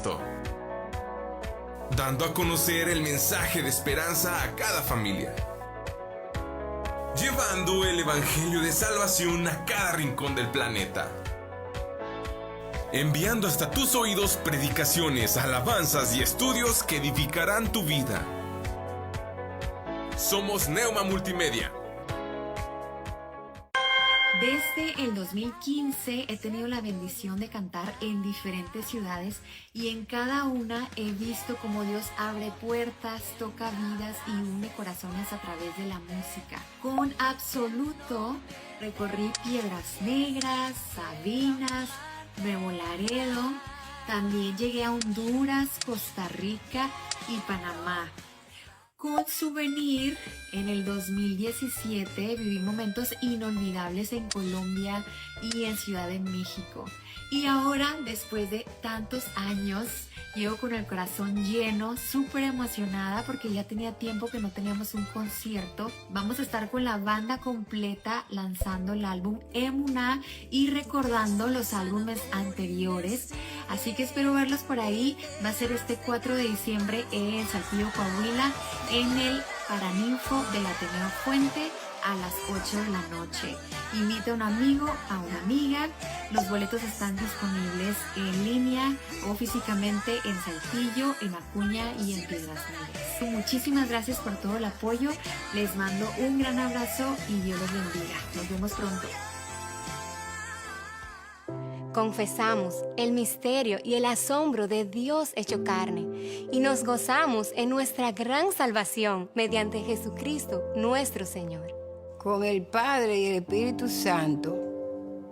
Cristo, dando a conocer el mensaje de esperanza a cada familia, llevando el evangelio de salvación a cada rincón del planeta, enviando hasta tus oídos predicaciones, alabanzas y estudios que edificarán tu vida. Somos Neuma Multimedia. Desde el 2015 he tenido la bendición de cantar en diferentes ciudades y en cada una he visto cómo Dios abre puertas, toca vidas y une corazones a través de la música. Con Absoluto recorrí Piedras Negras, Sabinas, Nuevo Laredo, también llegué a Honduras, Costa Rica y Panamá. Con Souvenir, en el 2017 viví momentos inolvidables en Colombia y en Ciudad de México. Y ahora, después de tantos años, llego con el corazón lleno, súper emocionada porque ya tenía tiempo que no teníamos un concierto. Vamos a estar con la banda completa lanzando el álbum Emuná y recordando los álbumes anteriores. Así que espero verlos por ahí. Va a ser este 4 de diciembre en Saltillo, Coahuila, en el Paraninfo del Ateneo Fuente a las 8 de la noche. Invita a un amigo, a una amiga. Los boletos están disponibles en línea o físicamente en Saltillo, en Acuña y en Piedras Negras. Muchísimas gracias por todo el apoyo. Les mando un gran abrazo y Dios los bendiga. Nos vemos pronto. Confesamos el misterio y el asombro de Dios hecho carne y nos gozamos en nuestra gran salvación mediante Jesucristo nuestro Señor. Con el Padre y el Espíritu Santo,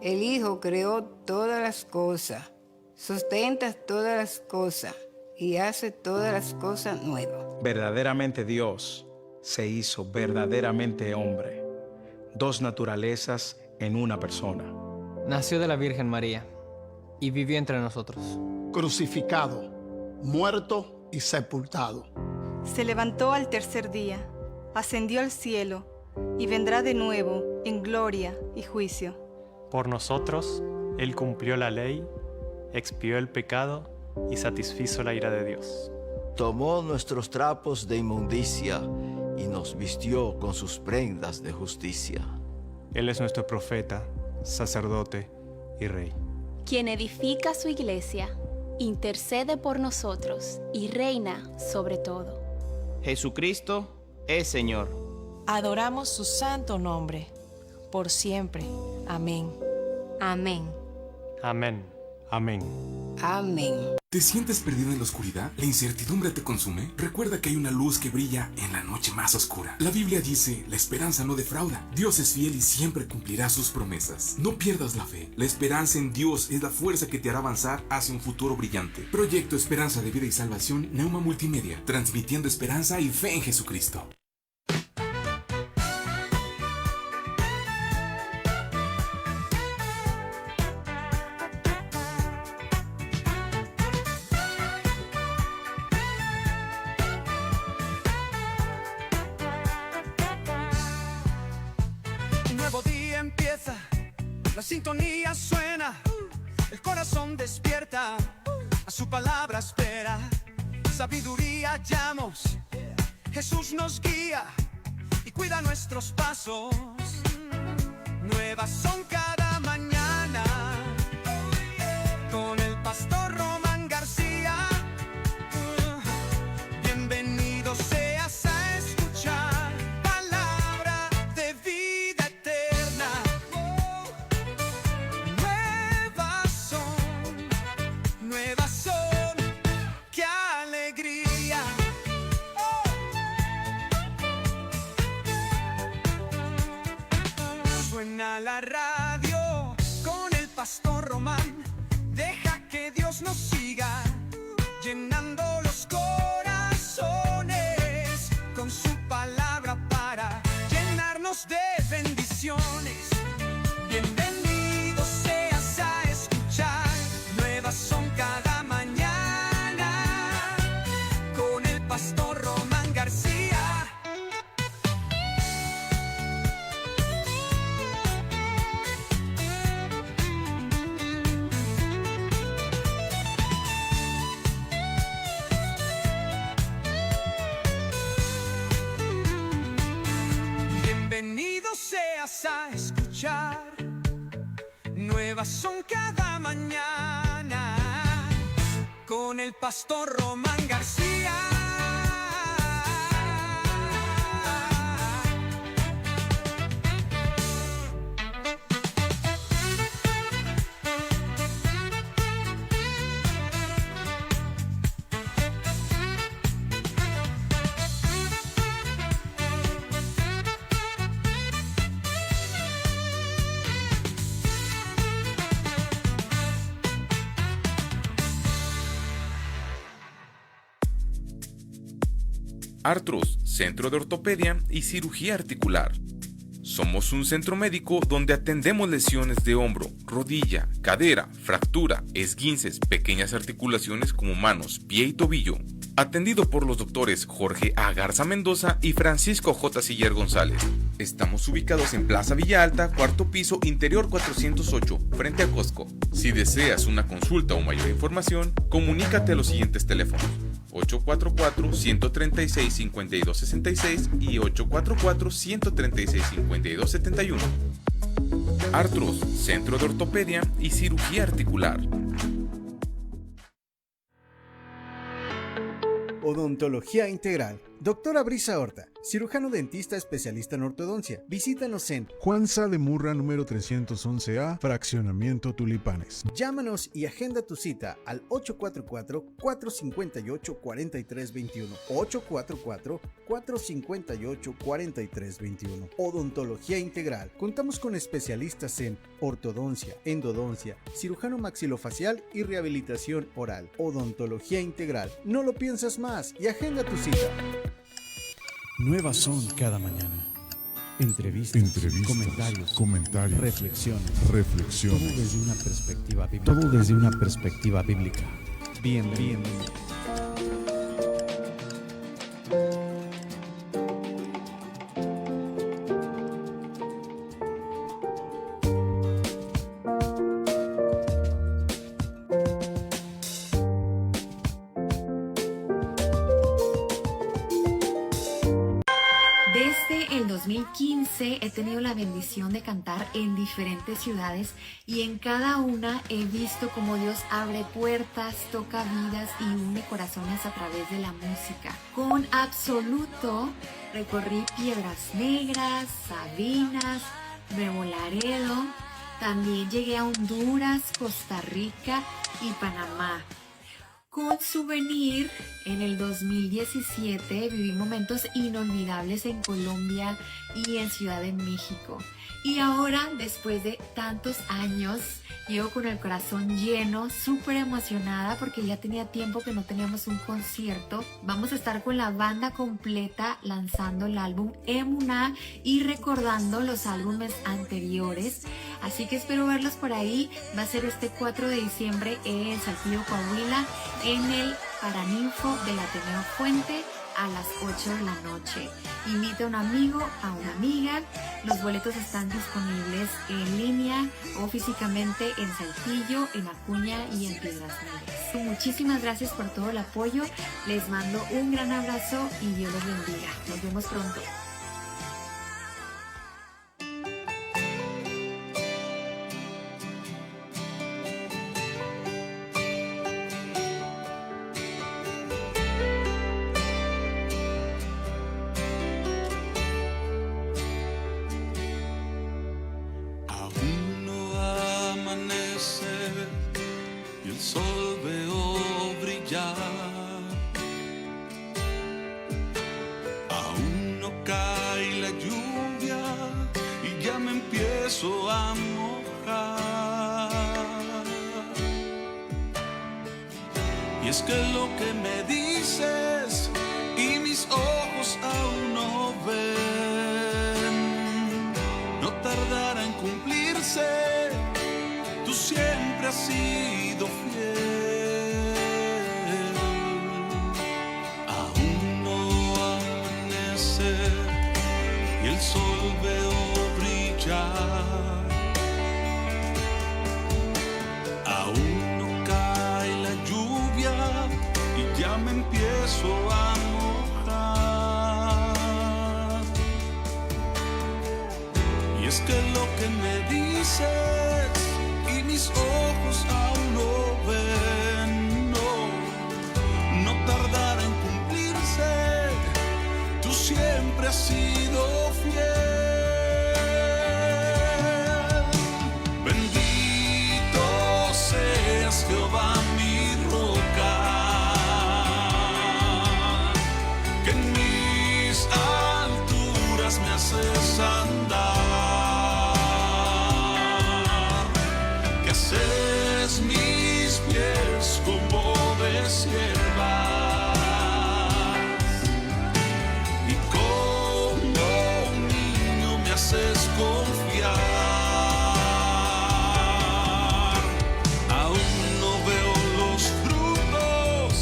el Hijo creó todas las cosas, sustenta todas las cosas y hace todas las cosas nuevas. Verdaderamente Dios se hizo verdaderamente hombre, dos naturalezas en una persona. Nació de la Virgen María y vivió entre nosotros. Crucificado, muerto y sepultado. Se levantó al tercer día, ascendió al cielo y vendrá de nuevo en gloria y juicio. Por nosotros, Él cumplió la ley, expió el pecado y satisfizo la ira de Dios. Tomó nuestros trapos de inmundicia y nos vistió con sus prendas de justicia. Él es nuestro profeta, sacerdote y rey. Quien edifica su iglesia, intercede por nosotros y reina sobre todo. Jesucristo es Señor. Adoramos su santo nombre, por siempre. Amén. Amén. Amén. Amén. Amén. ¿Te sientes perdido en la oscuridad? ¿La incertidumbre te consume? Recuerda que hay una luz que brilla en la noche más oscura. La Biblia dice, la esperanza no defrauda. Dios es fiel y siempre cumplirá sus promesas. No pierdas la fe. La esperanza en Dios es la fuerza que te hará avanzar hacia un futuro brillante. Proyecto Esperanza de Vida y Salvación, Neuma Multimedia, transmitiendo esperanza y fe en Jesucristo. La sintonía suena, el corazón despierta, a su palabra espera. Sabiduría hallamos, Jesús nos guía y cuida nuestros pasos. Nuevas son cada mañana, con el pastor Román García. Bienvenido seas a escuchar palabra de vida eterna. Nuevas son, qué alegría. Suena la radio con el pastor Román. Deja que Dios nos siga llenando los corazones con su palabra para llenarnos de bendiciones. Bienvenido seas a escuchar. Nuevas son cada mañana con el pastor Román García. nuevas son cada mañana con el pastor Román García. Artros, Centro de Ortopedia y Cirugía Articular. Somos un centro médico donde atendemos lesiones de hombro, rodilla, cadera, fractura, esguinces, pequeñas articulaciones como manos, pie y tobillo. Atendido por los doctores Jorge A. Garza Mendoza y Francisco J. Siller González. Estamos ubicados en Plaza Villa Alta, cuarto piso, interior 408, frente a Costco. Si deseas una consulta o mayor información, comunícate a los siguientes teléfonos: 844-136-5266 y 844-136-5271. Artros, Centro de Ortopedia y Cirugía Articular. Odontología Integral. Doctora Brisa Horta, cirujano dentista especialista en ortodoncia. Visítanos en Juan Sá de Murra, número 311A, Fraccionamiento Tulipanes. Llámanos y agenda tu cita al 844-458-4321. 844-458-4321. Odontología Integral. Contamos con especialistas en ortodoncia, endodoncia, cirujano maxilofacial y rehabilitación oral. Odontología Integral. No lo piensas más y agenda tu cita. Nuevas son cada mañana. Entrevistas, comentarios, reflexiones. Todo desde una perspectiva bíblica. Bienvenido. Desde el 2015 he tenido la bendición de cantar en diferentes ciudades y en cada una he visto cómo Dios abre puertas, toca vidas y une corazones a través de la música. Con Absoluto recorrí Piedras Negras, Sabinas, Nuevo Laredo, también llegué a Honduras, Costa Rica y Panamá. Con Souvenir, en el 2017 viví momentos inolvidables en Colombia y en Ciudad de México. Y ahora, después de tantos años, llego con el corazón lleno, súper emocionada porque ya tenía tiempo que no teníamos un concierto. Vamos a estar con la banda completa lanzando el álbum Emuná y recordando los álbumes anteriores. Así que espero verlos por ahí. Va a ser este 4 de diciembre en Saltillo, Coahuila, en el Paraninfo del Ateneo Fuente a las 8 de la noche. Invita a un amigo, a una amiga. Los boletos están disponibles en línea o físicamente en Saltillo, en Acuña y en Piedras Negras. Muchísimas gracias por todo el apoyo. Les mando un gran abrazo y Dios los bendiga. Nos vemos pronto. A mojar. Y es que lo que me dices y mis ojos aún no ven, no tardará en cumplirse. Tú siempre has sido fiel. Aún no amanece y el sol veo brillar. Aún no cae la lluvia y ya me empiezo a mojar. Y es que lo que me dices y mis ojos aún no ven, no tardará en cumplirse, tú siempre has sido fiel. Bendito seas Jehová mi roca, que en mis alturas me haces andar, que haces mis pies como de siervas, y como un niño me haces confiar. Aún no veo los frutos,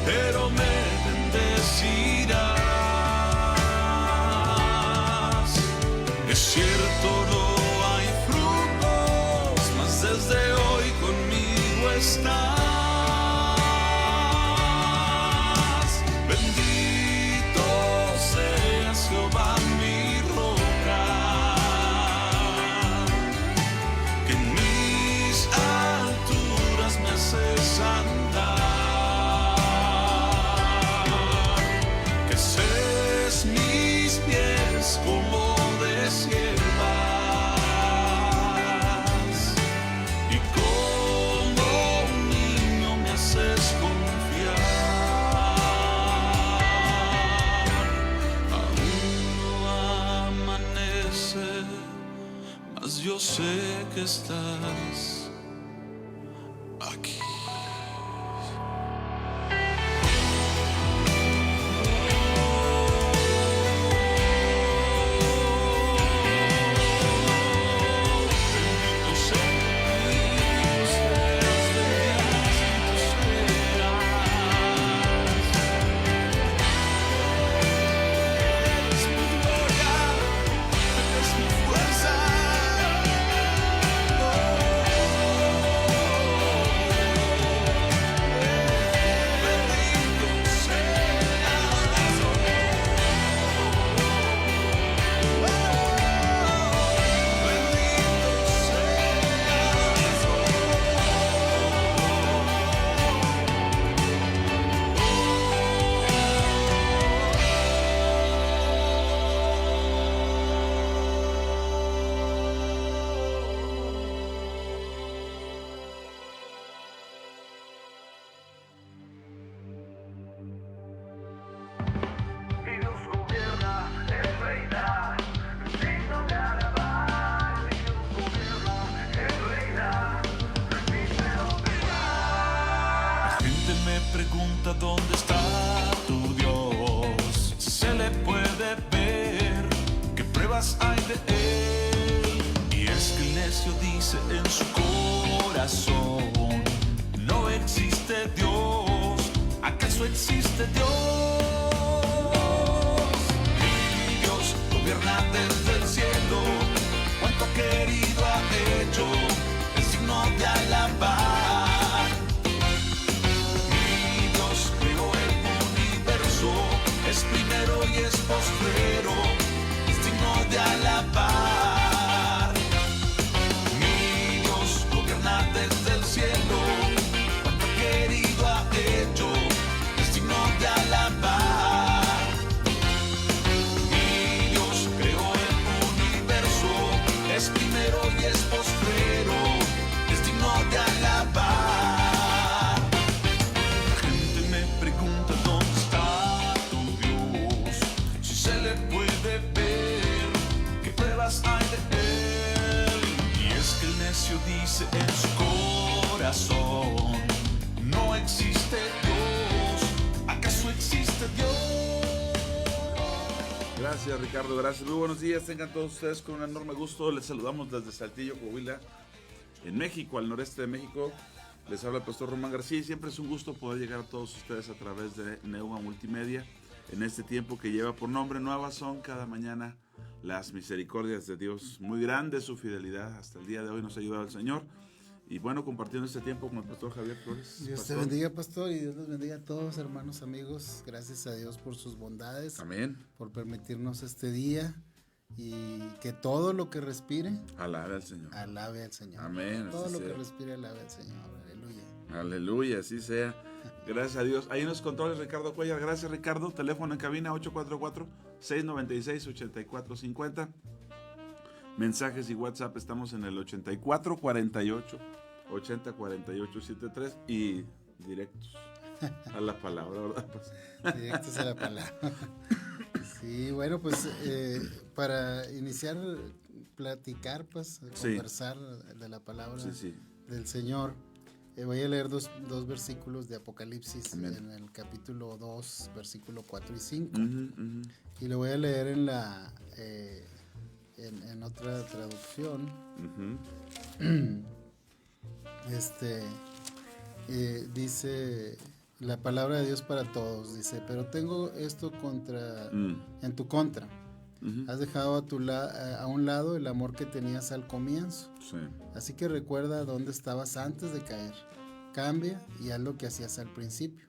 pero me bendecirás. Es cierto, no hay frutos, mas desde hoy conmigo estás. Bendito seas Jehová mi roca, que en mis alturas me haces andar, que haces mis pies como de siervas, y como un niño me haces confiar. Aún no amanece, mas yo sé que estás aquí. La gente me pregunta dónde está tu Dios, si se le puede ver, qué pruebas hay de él. Y es que el necio dice en su corazón, no existe Dios. ¿Acaso existe Dios? Mi Dios gobierna desde el cielo, cuánto querido ha hecho, es digno de alabar. Mi Dios creó el universo, es primero y es postrero, es digno de alabar. Mi Dios gobierna desde el cielo, cuánto querido ha hecho, es digno de alabar. Mi Dios creó el universo, es primero y es postrero, es digno de alabar. La gente me pregunta dónde está tu Dios, si se le puede ver, qué pruebas hay de él. Y es que el necio dice en su corazón, no existe Dios. ¿Acaso existe Dios? Gracias, Ricardo, gracias. Muy buenos días, tengan todos ustedes con un enorme gusto. Les saludamos desde Saltillo, Coahuila, en México, al noreste de México. Les habla el pastor Román García y siempre es un gusto poder llegar a todos ustedes a través de Neuma Multimedia en este tiempo que lleva por nombre Nuevas son cada mañana las misericordias de Dios. Muy grande su fidelidad, hasta el día de hoy nos ha ayudado el Señor. Y bueno, compartiendo este tiempo con el pastor Javier Flores. Dios te bendiga, pastor, y Dios los bendiga a todos, hermanos, amigos. Gracias a Dios por sus bondades. Amén. Por permitirnos este día y que todo lo que respire alabe al Señor. Alabe al Señor. Amén. Todo así lo sea. que respire alabe al Señor. Aleluya. Aleluya, así sea. Gracias a Dios. Ahí en los controles Ricardo Cuellar. Gracias, Ricardo. Teléfono en cabina 844-696-8450. Mensajes y WhatsApp estamos en el 8448-804873 y directos a la palabra, ¿verdad? Directos a la palabra. Sí, bueno, pues para iniciar, platicar, pues, conversar de la palabra del Señor, voy a leer dos versículos de Apocalipsis. Amén. En el capítulo 2, versículo 4 y 5. Y lo voy a leer en la en otra traducción. Dice la palabra de Dios para todos, dice: pero tengo esto en tu contra. Has dejado a un lado el amor que tenías al comienzo. Así que recuerda dónde estabas antes de caer. Cambia y haz lo que hacías al principio.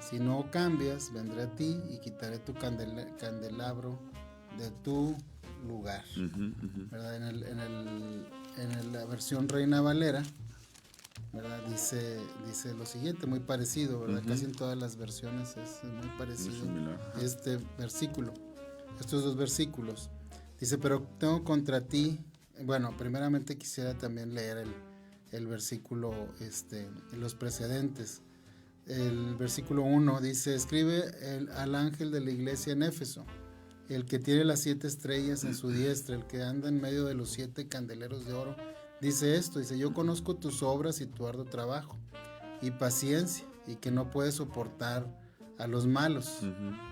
Si no cambias, vendré a ti y quitaré tu candelabro de tu lugar. ¿Verdad? En la versión Reina Valera, ¿verdad? Dice lo siguiente, muy parecido, ¿verdad? Casi en todas las versiones es muy parecido este versículo, estos dos versículos. Dice: pero tengo contra ti. Bueno, primeramente quisiera también leer el versículo, los precedentes. El versículo 1 dice: escribe al ángel de la iglesia en Éfeso, el que tiene las 7 estrellas en su diestra, el que anda en medio de los 7 candeleros de oro, dice esto, dice: yo conozco tus obras y tu arduo trabajo y paciencia, y que no puedes soportar a los malos,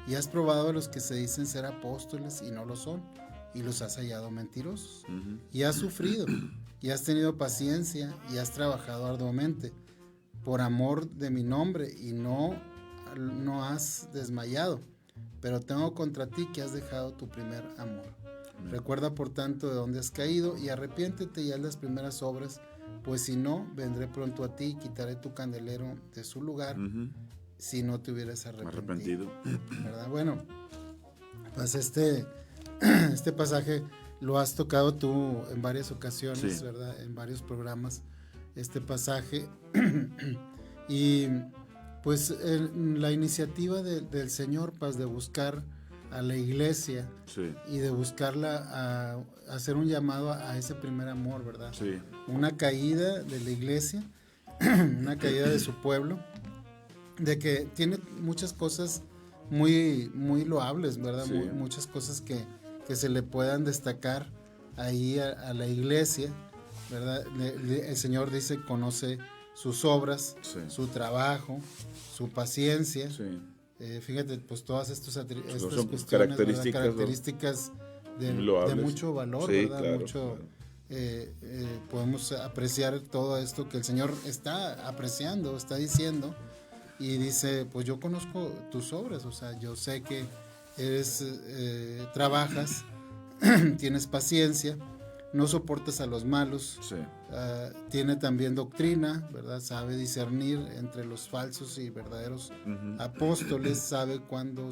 y has probado a los que se dicen ser apóstoles y no lo son, y los has hallado mentirosos, y has sufrido, y has tenido paciencia, y has trabajado arduamente por amor de mi nombre, y no has desmayado. Pero tengo contra ti que has dejado tu primer amor. Recuerda por tanto de dónde has caído y arrepiéntete y haz las primeras obras, pues si no, vendré pronto a ti y quitaré tu candelero de su lugar, si no te hubieras arrepentido. ¿Verdad? Bueno, pues este pasaje lo has tocado tú en varias ocasiones, ¿verdad? En varios programas, este pasaje. Y pues la iniciativa del Señor, pues, de buscar a la iglesia y de buscarla a hacer un llamado a ese primer amor, ¿verdad? Una caída de la iglesia, una caída de su pueblo, de que tiene muchas cosas muy, muy loables, ¿verdad? Muchas cosas que se le puedan destacar ahí a la iglesia, ¿verdad? El Señor dice: conoce sus obras, su trabajo, su paciencia. Fíjate, pues todas estas cuestiones, características de mucho valor, ¿verdad? Claro, mucho, podemos apreciar todo esto que el Señor está apreciando, está diciendo, y dice: pues yo conozco tus obras, o sea, yo sé que trabajas, tienes paciencia, no soportas a los malos, tiene también doctrina, ¿verdad? Sabe discernir entre los falsos y verdaderos apóstoles, sabe cuando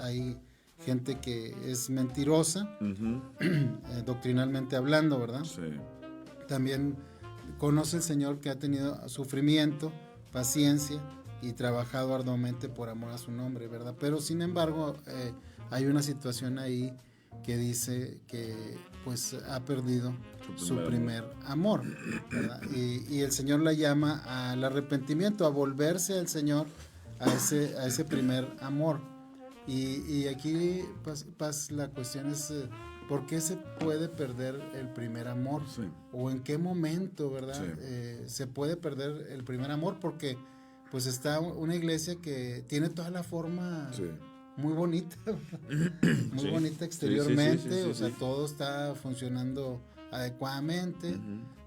hay gente que es mentirosa, doctrinalmente hablando, ¿verdad? También conoce el Señor que ha tenido sufrimiento, paciencia y trabajado arduamente por amor a su nombre, ¿verdad? Pero sin embargo, hay una situación ahí que dice que pues ha perdido su primer amor, ¿verdad? Y el Señor la llama al arrepentimiento, a volverse al Señor, a ese primer amor. Y aquí pues, la cuestión es ¿por qué se puede perder el primer amor? O en qué momento, ¿verdad? Se puede perder el primer amor, porque pues está una iglesia que tiene toda la forma muy bonita, muy bonita exteriormente, o sea, todo está funcionando adecuadamente,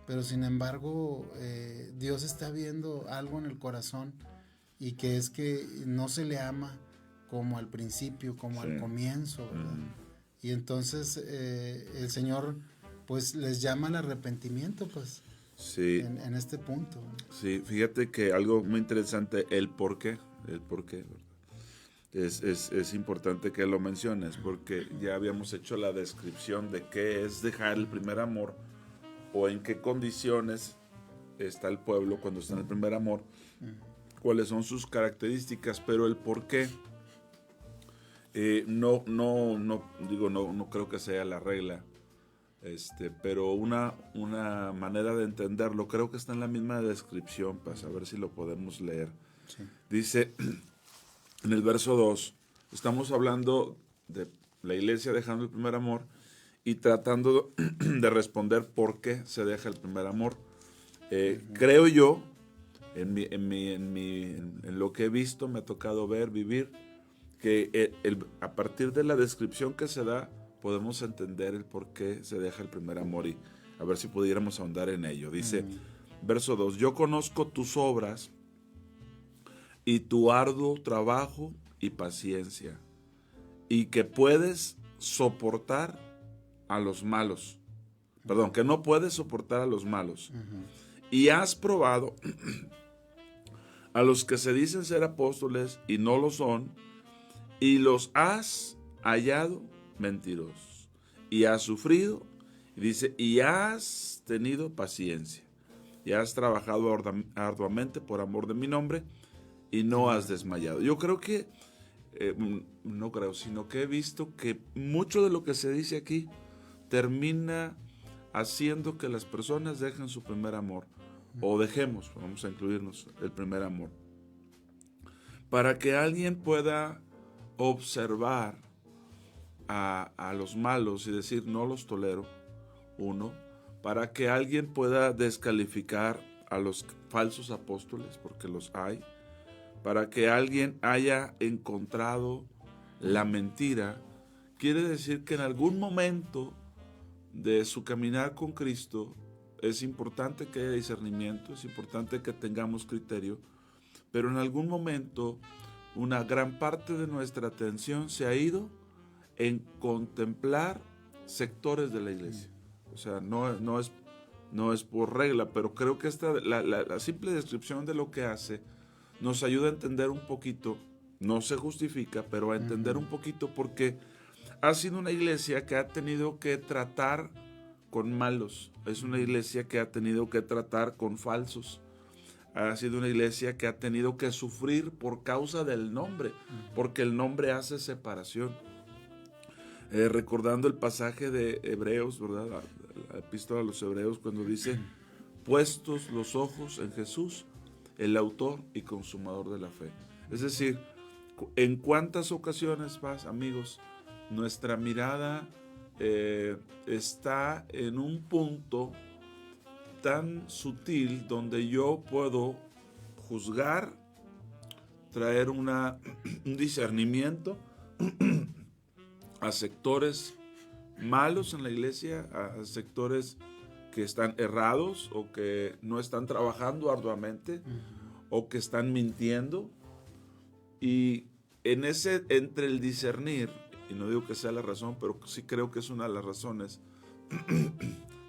pero sin embargo Dios está viendo algo en el corazón, y que es que no se le ama como al principio, como al comienzo, ¿verdad? Y entonces el Señor pues les llama al arrepentimiento, pues, en este punto. Sí, fíjate que algo muy interesante, el por qué, ¿verdad? es importante que lo menciones, porque ya habíamos hecho la descripción de qué es dejar el primer amor o en qué condiciones está el pueblo cuando está en el primer amor, cuáles son sus características, pero el por qué no creo que sea la regla, pero una manera de entenderlo creo que está en la misma descripción, para saber si lo podemos leer. Sí. Dice en el verso 2, estamos hablando de la iglesia dejando el primer amor y tratando de responder por qué se deja el primer amor. Creo yo, en lo que he visto, me ha tocado ver, vivir, que a partir de la descripción que se da, podemos entender el por qué se deja el primer amor, y a ver si pudiéramos ahondar en ello. Dice, verso 2, yo conozco tus obras y tu arduo trabajo y paciencia, y que puedes soportar a los malos. Perdón, que no puedes soportar a los malos. Y has probado a los que se dicen ser apóstoles y no lo son, y los has hallado mentirosos. Y has sufrido, y dice, y has tenido paciencia, y has trabajado arduamente por amor de mi nombre, y no has desmayado. Yo creo que, no creo, sino que he visto que mucho de lo que se dice aquí termina haciendo que las personas dejen su primer amor, o dejemos, vamos a incluirnos, el primer amor. Para que alguien pueda observar a los malos y decir, no los tolero, uno, para que alguien pueda descalificar a los falsos apóstoles, porque los hay, para que alguien haya encontrado la mentira, quiere decir que en algún momento de su caminar con Cristo es importante que haya discernimiento, es importante que tengamos criterio, pero en algún momento una gran parte de nuestra atención se ha ido en contemplar sectores de la iglesia. O sea, no es por regla, pero creo que la simple descripción de lo que hace nos ayuda a entender un poquito, no se justifica, pero a entender un poquito, porque ha sido una iglesia que ha tenido que tratar con malos, es una iglesia que ha tenido que tratar con falsos, ha sido una iglesia que ha tenido que sufrir por causa del nombre, porque el nombre hace separación. Recordando el pasaje de Hebreos, ¿verdad? La epístola a los Hebreos, cuando dice, puestos los ojos en Jesús, el autor y consumador de la fe. Es decir, ¿en cuántas ocasiones más, amigos, nuestra mirada está en un punto tan sutil donde yo puedo juzgar, traer un discernimiento a sectores malos en la iglesia, a sectores que están errados o que no están trabajando arduamente o que están mintiendo? Y entre el discernir, y no digo que sea la razón, pero sí creo que es una de las razones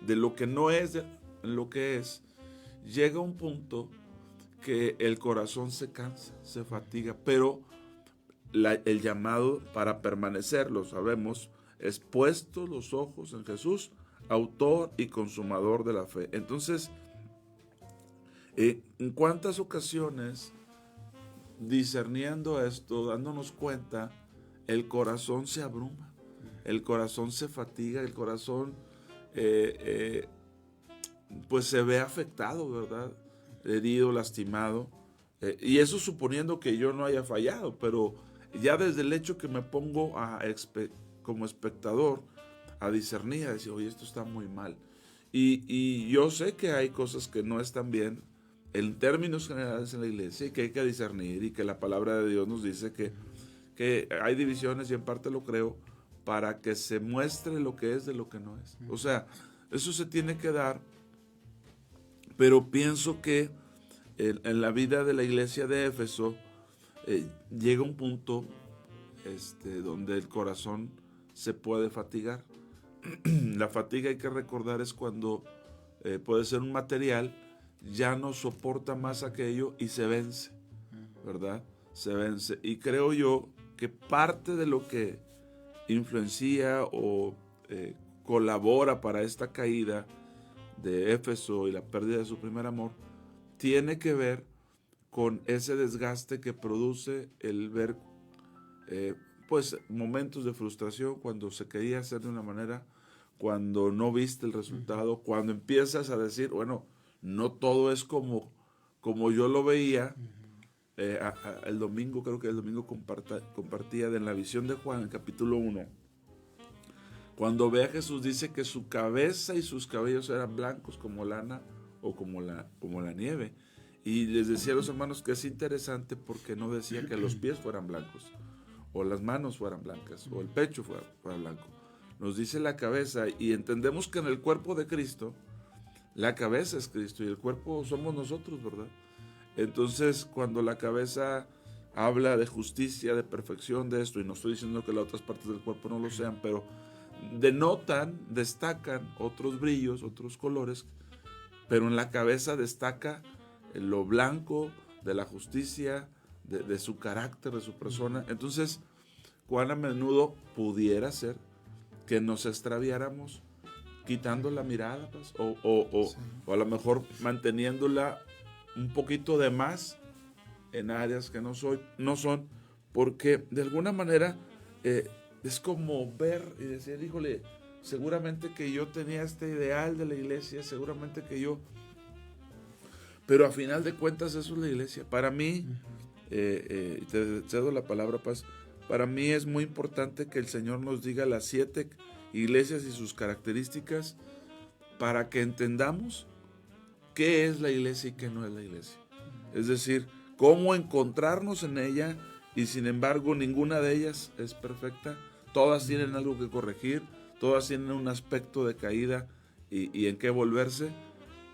de lo que no es en lo que es, llega un punto que el corazón se cansa, se fatiga, pero el llamado para permanecer, lo sabemos, es puestos los ojos en Jesús, autor y consumador de la fe. Entonces, ¿en cuántas ocasiones, discerniendo esto, dándonos cuenta, el corazón se abruma, el corazón se fatiga, el corazón pues se ve afectado, ¿verdad? Herido, lastimado, y eso suponiendo que yo no haya fallado, pero ya desde el hecho que me pongo como espectador a discernir, a decir, oye, esto está muy mal, y yo sé que hay cosas que no están bien en términos generales en la iglesia, y que hay que discernir, y que la palabra de Dios nos dice que hay divisiones, y en parte lo creo, para que se muestre lo que es de lo que no es. O sea, eso se tiene que dar, pero pienso que en la vida de la iglesia de Éfeso llega un punto donde el corazón se puede fatigar. La fatiga, hay que recordar, es cuando puede ser un material, ya no soporta más aquello y se vence, ¿verdad? Se vence. Y creo yo que parte de lo que influencia o colabora para esta caída de Éfeso y la pérdida de su primer amor tiene que ver con ese desgaste que produce el ver pues momentos de frustración cuando se quería hacer de una manera, cuando no viste el resultado, cuando empiezas a decir, bueno, no todo es como yo lo veía. El domingo, creo que el domingo compartía de la visión de Juan, el capítulo 1, cuando ve a Jesús, dice que su cabeza y sus cabellos eran blancos como lana o como la nieve. Y les decía a los hermanos que es interesante porque no decía que los pies fueran blancos, o las manos fueran blancas, o el pecho fuera blanco. Nos dice la cabeza, y entendemos que en el cuerpo de Cristo, la cabeza es Cristo y el cuerpo somos nosotros, ¿verdad? Entonces, cuando la cabeza habla de justicia, de perfección, de esto, y no estoy diciendo que las otras partes del cuerpo no lo sean, pero destacan otros brillos, otros colores, pero en la cabeza destaca lo blanco de la justicia, de su carácter, de su persona. Entonces, cuán a menudo pudiera ser que nos extraviáramos quitando la mirada, pues, o a lo mejor manteniéndola un poquito de más en áreas que no son, porque de alguna manera es como ver y decir, híjole, seguramente que yo tenía este ideal de la iglesia, seguramente que yo, pero a final de cuentas eso es la iglesia. Para mí, te cedo la palabra, Paz, para mí es muy importante que el Señor nos diga las 7 iglesias y sus características para que entendamos qué es la iglesia y qué no es la iglesia. Es decir, cómo encontrarnos en ella, y sin embargo ninguna de ellas es perfecta. Todas tienen algo que corregir, todas tienen un aspecto de caída y en qué volverse.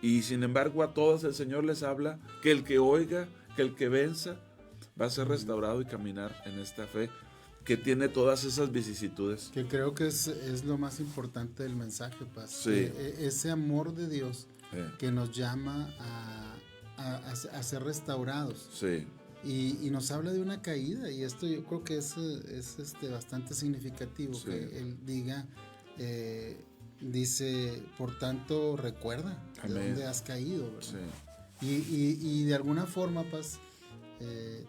Y sin embargo a todas el Señor les habla que el que oiga, que el que venza, va a ser restaurado y caminar en esta fe que tiene todas esas vicisitudes. Que creo que es lo más importante del mensaje, Paz. Sí. Ese amor de Dios que nos llama a ser restaurados. Sí. Y nos habla de una caída, y esto yo creo que es bastante significativo, sí. Que él diga, dice, por tanto recuerda de dónde has caído, ¿verdad? Sí. Y de alguna forma, Paz,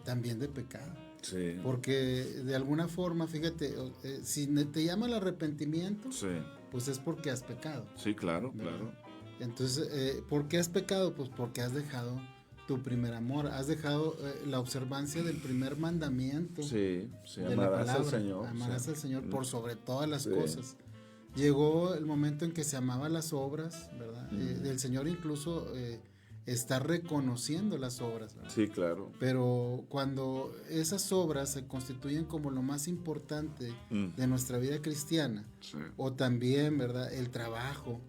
también de pecado. Sí. Porque de alguna forma, fíjate, si te llama el arrepentimiento, sí, pues es porque has pecado. Sí, claro, ¿verdad? Claro. Entonces, ¿por qué has pecado? Pues porque has dejado tu primer amor, has dejado la observancia del primer mandamiento. Sí, de amarás la palabra, al Señor. Amarás al Señor por sobre todas las cosas. Llegó el momento en que se amaban las obras, ¿verdad? El Señor incluso está reconociendo las obras, ¿verdad? Sí, claro. Pero cuando esas obras se constituyen como lo más importante de nuestra vida cristiana, sí, o también, ¿verdad? El trabajo,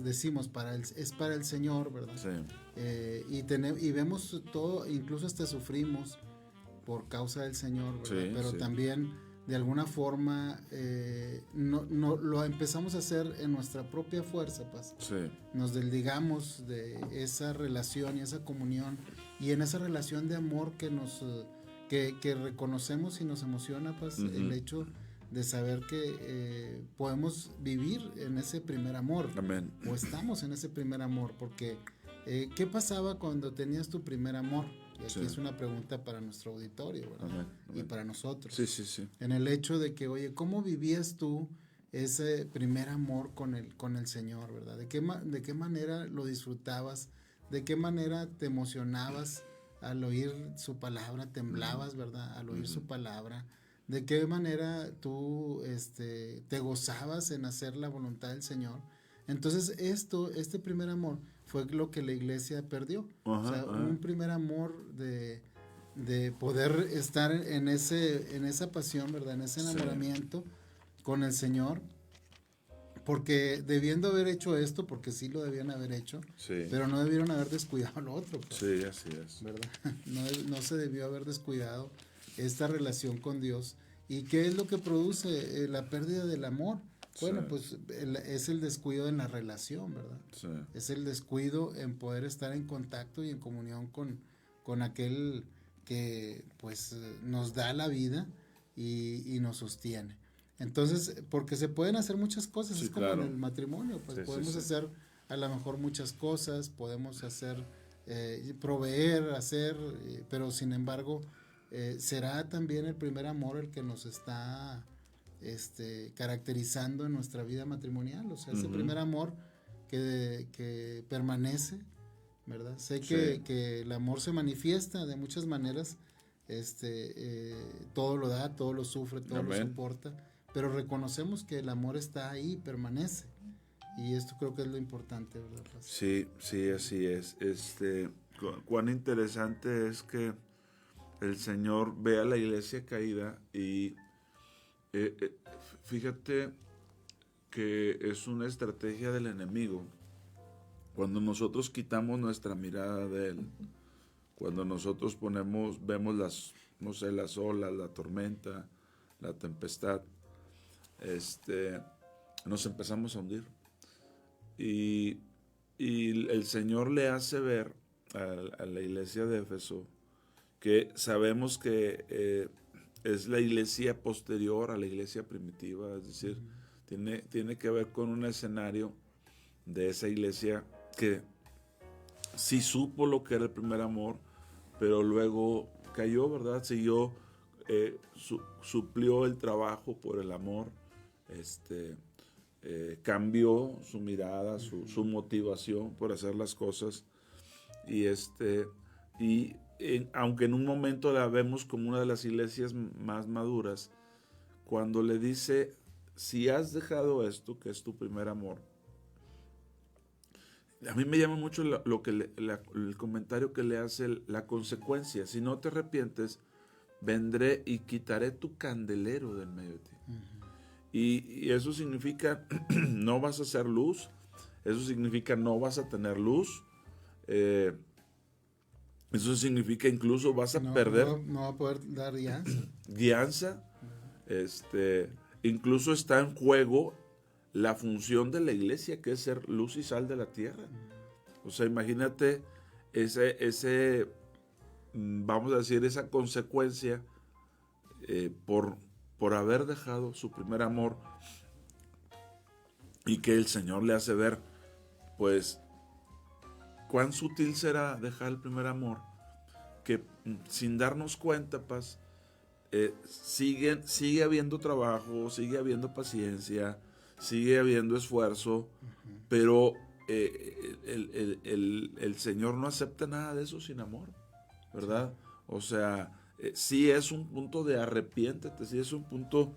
decimos, es para el Señor, ¿verdad? Sí. Y vemos todo, incluso hasta sufrimos por causa del Señor, ¿verdad? Sí, pero sí, también de alguna forma no lo empezamos a hacer en nuestra propia fuerza, Paz. Sí. Nos desligamos de esa relación y esa comunión, y en esa relación de amor que reconocemos y nos emociona, Paz, el hecho de saber que podemos vivir en ese primer amor. Amén. O estamos en ese primer amor, porque ¿qué pasaba cuando tenías tu primer amor? Y aquí es una pregunta para nuestro auditorio, ¿verdad? Amén. Y para nosotros. Sí, sí, sí. En el hecho de que, oye, ¿cómo vivías tú ese primer amor con el Señor, ¿verdad? ¿De qué manera lo disfrutabas? ¿De qué manera te emocionabas al oír su palabra? ¿Temblabas, verdad? Al oír su palabra. ¿De qué manera tú te gozabas en hacer la voluntad del Señor? Entonces este primer amor fue lo que la iglesia perdió. O sea, un primer amor de poder estar en esa pasión, ¿verdad? En ese enamoramiento con el Señor, porque debiendo haber hecho esto, porque sí lo debían haber hecho, sí, pero no debieron haber descuidado lo otro, pues, sí, así es, ¿verdad? No se debió haber descuidado esta relación con Dios. ¿Y qué es lo que produce la pérdida del amor? Bueno, sí, pues es el descuido en la relación, ¿verdad? Sí. Es el descuido en poder estar en contacto y en comunión con aquel que pues nos da la vida y nos sostiene. Entonces, porque se pueden hacer muchas cosas, Sí, es como claro. en el matrimonio, pues Sí, podemos sí. hacer a lo mejor muchas cosas, podemos hacer, proveer, hacer, pero sin embargo, será también el primer amor el que nos está caracterizando en nuestra vida matrimonial, o sea, ese primer amor que permanece, ¿verdad? Sé que el amor se manifiesta de muchas maneras, todo lo da, todo lo sufre, todo lo soporta, pero reconocemos que el amor está ahí, permanece, y esto creo que es lo importante, ¿verdad? Sí, sí, así es. Cuán interesante es que el Señor ve a la iglesia caída y fíjate que es una estrategia del enemigo. Cuando nosotros quitamos nuestra mirada de Él, cuando nosotros vemos las olas, la tormenta, la tempestad, nos empezamos a hundir. Y el Señor le hace ver a la iglesia de Éfeso que sabemos que es la iglesia posterior a la iglesia primitiva, es decir, tiene que ver con un escenario de esa iglesia que sí supo lo que era el primer amor, pero luego cayó, ¿verdad? Siguió, suplió el trabajo por el amor, cambió su mirada, su motivación por hacer las cosas, aunque en un momento la vemos como una de las iglesias más maduras, cuando le dice, si has dejado esto, que es tu primer amor, a mí me llama mucho el comentario que le hace la consecuencia. Si no te arrepientes, vendré y quitaré tu candelero del medio de ti. Y eso significa no vas a hacer luz, eso significa no vas a tener luz, eso significa incluso vas a perder. No va a poder dar guianza. Incluso está en juego la función de la iglesia, que es ser luz y sal de la tierra. O sea, imagínate vamos a decir, esa consecuencia por haber dejado su primer amor, y que el Señor le hace ver, pues, cuán sutil será dejar el primer amor, que sin darnos cuenta, Paz, sigue habiendo trabajo, sigue habiendo paciencia, sigue habiendo esfuerzo, pero el Señor no acepta nada de eso sin amor, ¿verdad? O sea, sí es un punto de arrepiéntete, sí es un punto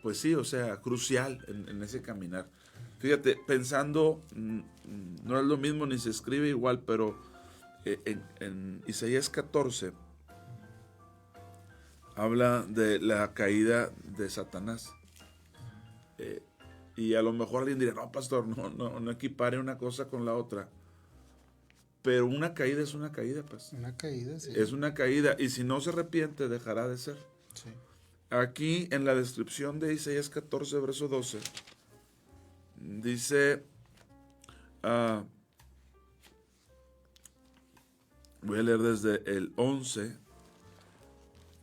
pues sí, o sea, crucial en ese caminar. Fíjate, pensando, no es lo mismo ni se escribe igual, pero en Isaías 14 habla de la caída de Satanás. Y a lo mejor alguien dirá, no, pastor, no equipare una cosa con la otra. Pero una caída es una caída, pues. Una caída, sí. Es una caída, y si no se arrepiente, dejará de ser. Sí. Aquí en la descripción de Isaías 14, verso 12, dice, voy a leer desde el 11,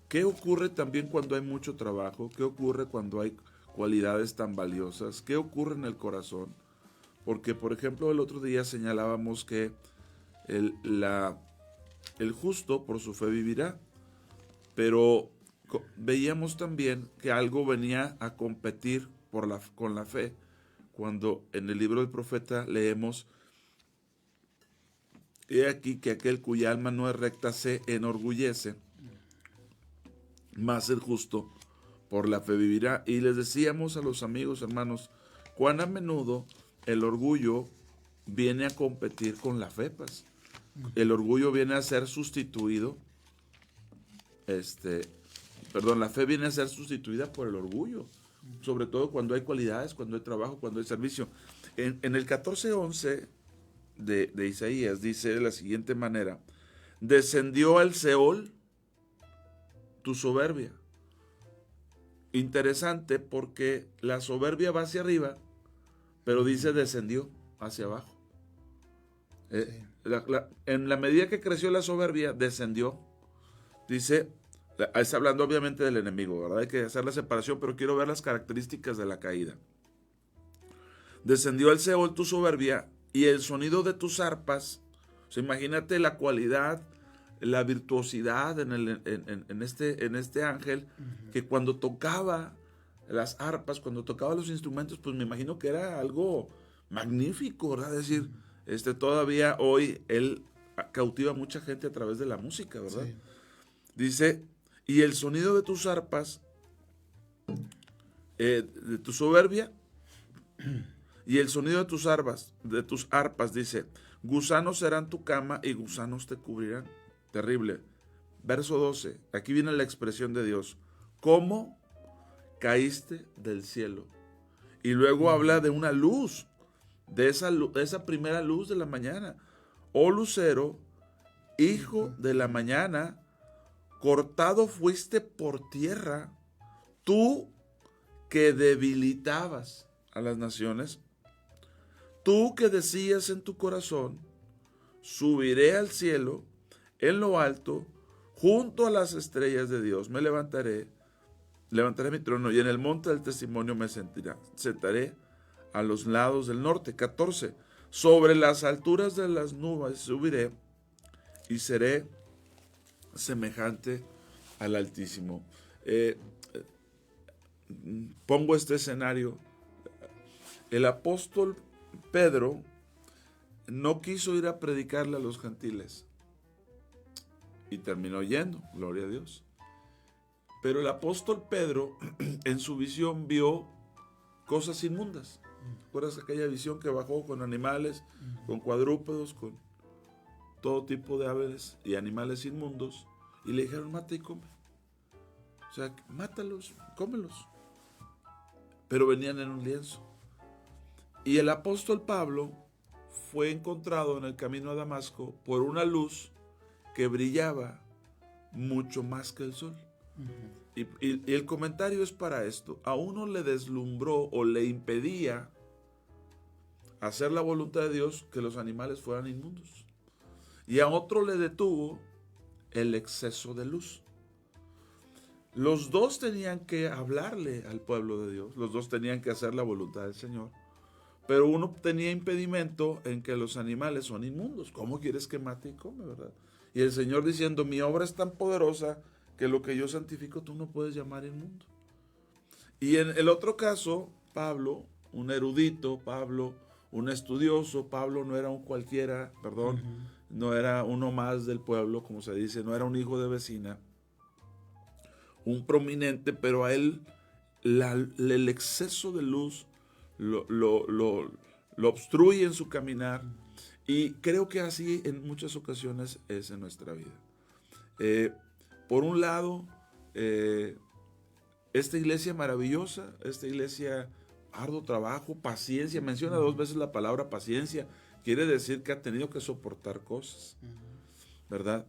¿qué ocurre también cuando hay mucho trabajo? ¿Qué ocurre cuando hay cualidades tan valiosas? ¿Qué ocurre en el corazón? Porque, por ejemplo, el otro día señalábamos que el justo por su fe vivirá, pero veíamos también que algo venía a competir con la fe, cuando en el libro del profeta leemos, he aquí que aquel cuya alma no es recta se enorgullece, mas el justo por la fe vivirá. Y les decíamos a los amigos, hermanos, cuán a menudo el orgullo viene a competir con la fe, pues. El orgullo viene a ser sustituido, la fe viene a ser sustituida por el orgullo, sobre todo cuando hay cualidades, cuando hay trabajo, cuando hay servicio. En el 14:11 de Isaías dice de la siguiente manera, descendió al Seol tu soberbia. Interesante, porque la soberbia va hacia arriba, pero dice descendió hacia abajo. En la medida que creció la soberbia, descendió. Dice, está hablando obviamente del enemigo, ¿verdad? Hay que hacer la separación, pero quiero ver las características de la caída. Descendió al Seol tu soberbia y el sonido de tus arpas. O sea, imagínate la cualidad, la virtuosidad en este ángel, que cuando tocaba las arpas, cuando tocaba los instrumentos, pues me imagino que era algo magnífico, ¿verdad? Es decir, todavía hoy él cautiva a mucha gente a través de la música, ¿verdad? Sí. Dice, y el sonido de tus arpas, de tu soberbia, y el sonido de tus arpas, dice, gusanos serán tu cama y gusanos te cubrirán. Terrible. Verso 12, aquí viene la expresión de Dios. ¿Cómo caíste del cielo? Y luego habla de una luz, de esa primera luz de la mañana. Oh lucero, hijo de la mañana, cortado fuiste por tierra, tú que debilitabas a las naciones, tú que decías en tu corazón, subiré al cielo, en lo alto, junto a las estrellas de Dios, me levantaré mi trono y en el monte del testimonio me sentaré a los lados del norte. 14. Sobre las alturas de las nubes subiré y seré semejante al Altísimo. Pongo este escenario. El apóstol Pedro no quiso ir a predicarle a los gentiles y terminó yendo, gloria a Dios. Pero el apóstol Pedro en su visión vio cosas inmundas. ¿Recuerdas aquella visión que bajó con animales, con cuadrúpedos, con todo tipo de aves y animales inmundos? Y le dijeron, mata y come. O sea, mátalos, cómelos. Pero venían en un lienzo. Y el apóstol Pablo fue encontrado en el camino a Damasco por una luz que brillaba mucho más que el sol. Y el comentario es para esto. A uno le deslumbró o le impedía hacer la voluntad de Dios que los animales fueran inmundos. Y a otro le detuvo el exceso de luz. Los dos tenían que hablarle al pueblo de Dios. Los dos tenían que hacer la voluntad del Señor. Pero uno tenía impedimento en que los animales son inmundos. ¿Cómo quieres que mate y come, verdad? Y el Señor diciendo, mi obra es tan poderosa que lo que yo santifico tú no puedes llamar inmundo. Y en el otro caso, Pablo, un erudito, Pablo, un estudioso, Pablo no era un cualquiera, perdón, no era uno más del pueblo, como se dice, no era un hijo de vecina, un prominente, pero a él el exceso de luz lo obstruye en su caminar. Y creo que así en muchas ocasiones es en nuestra vida. Por un lado, esta iglesia maravillosa, esta iglesia arduo trabajo, paciencia, menciona 2 veces la palabra paciencia, quiere decir que ha tenido que soportar cosas, ¿verdad?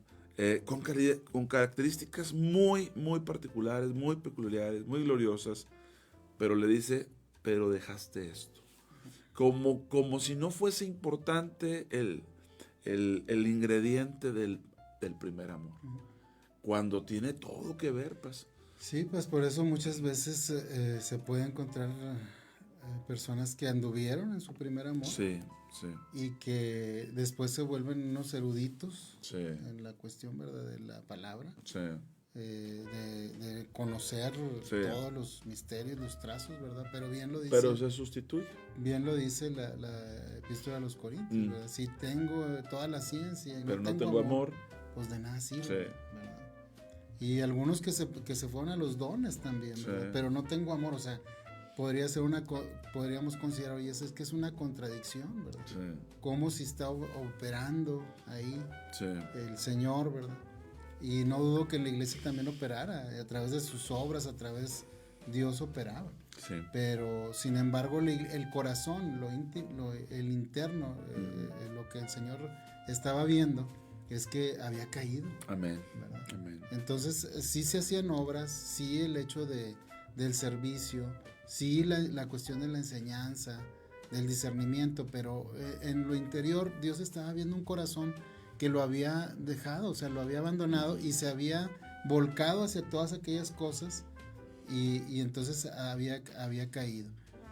Con características muy, muy particulares, muy peculiares, muy gloriosas, pero le dice, pero dejaste esto. Como si no fuese importante el ingrediente del primer amor. Cuando tiene todo que ver, pues. Sí, pues por eso muchas veces se puede encontrar personas que anduvieron en su primer amor. Sí, sí. Y que después se vuelven unos eruditos, sí, en la cuestión, ¿verdad?, de la palabra. Sí. De conocer, sí, todos los misterios, los trazos, ¿verdad? Pero bien lo dice. Pero se sustituye. Bien lo dice la epístola a los Corintios, ¿verdad? Si tengo toda la ciencia y pero no tengo amor, pues de nada sirve, sí, ¿verdad? Y algunos que se fueron a los dones también, ¿verdad? Sí. Pero no tengo amor, o sea, podríamos considerar, oye, es que es una contradicción, ¿verdad? Sí. Como si está operando ahí, sí, el Señor, ¿verdad? Y no dudo que la iglesia también operara, a través de sus obras, a través Dios operaba. Sí. Pero sin embargo el corazón, el interno, lo que el Señor estaba viendo es que había caído. Amén. ¿Verdad? Amén. Entonces sí se hacían obras, sí el hecho del servicio, sí la cuestión de la enseñanza, del discernimiento, pero en lo interior Dios estaba viendo un corazón que lo había dejado, o sea, lo había abandonado y se había volcado hacia todas aquellas cosas y entonces había caído.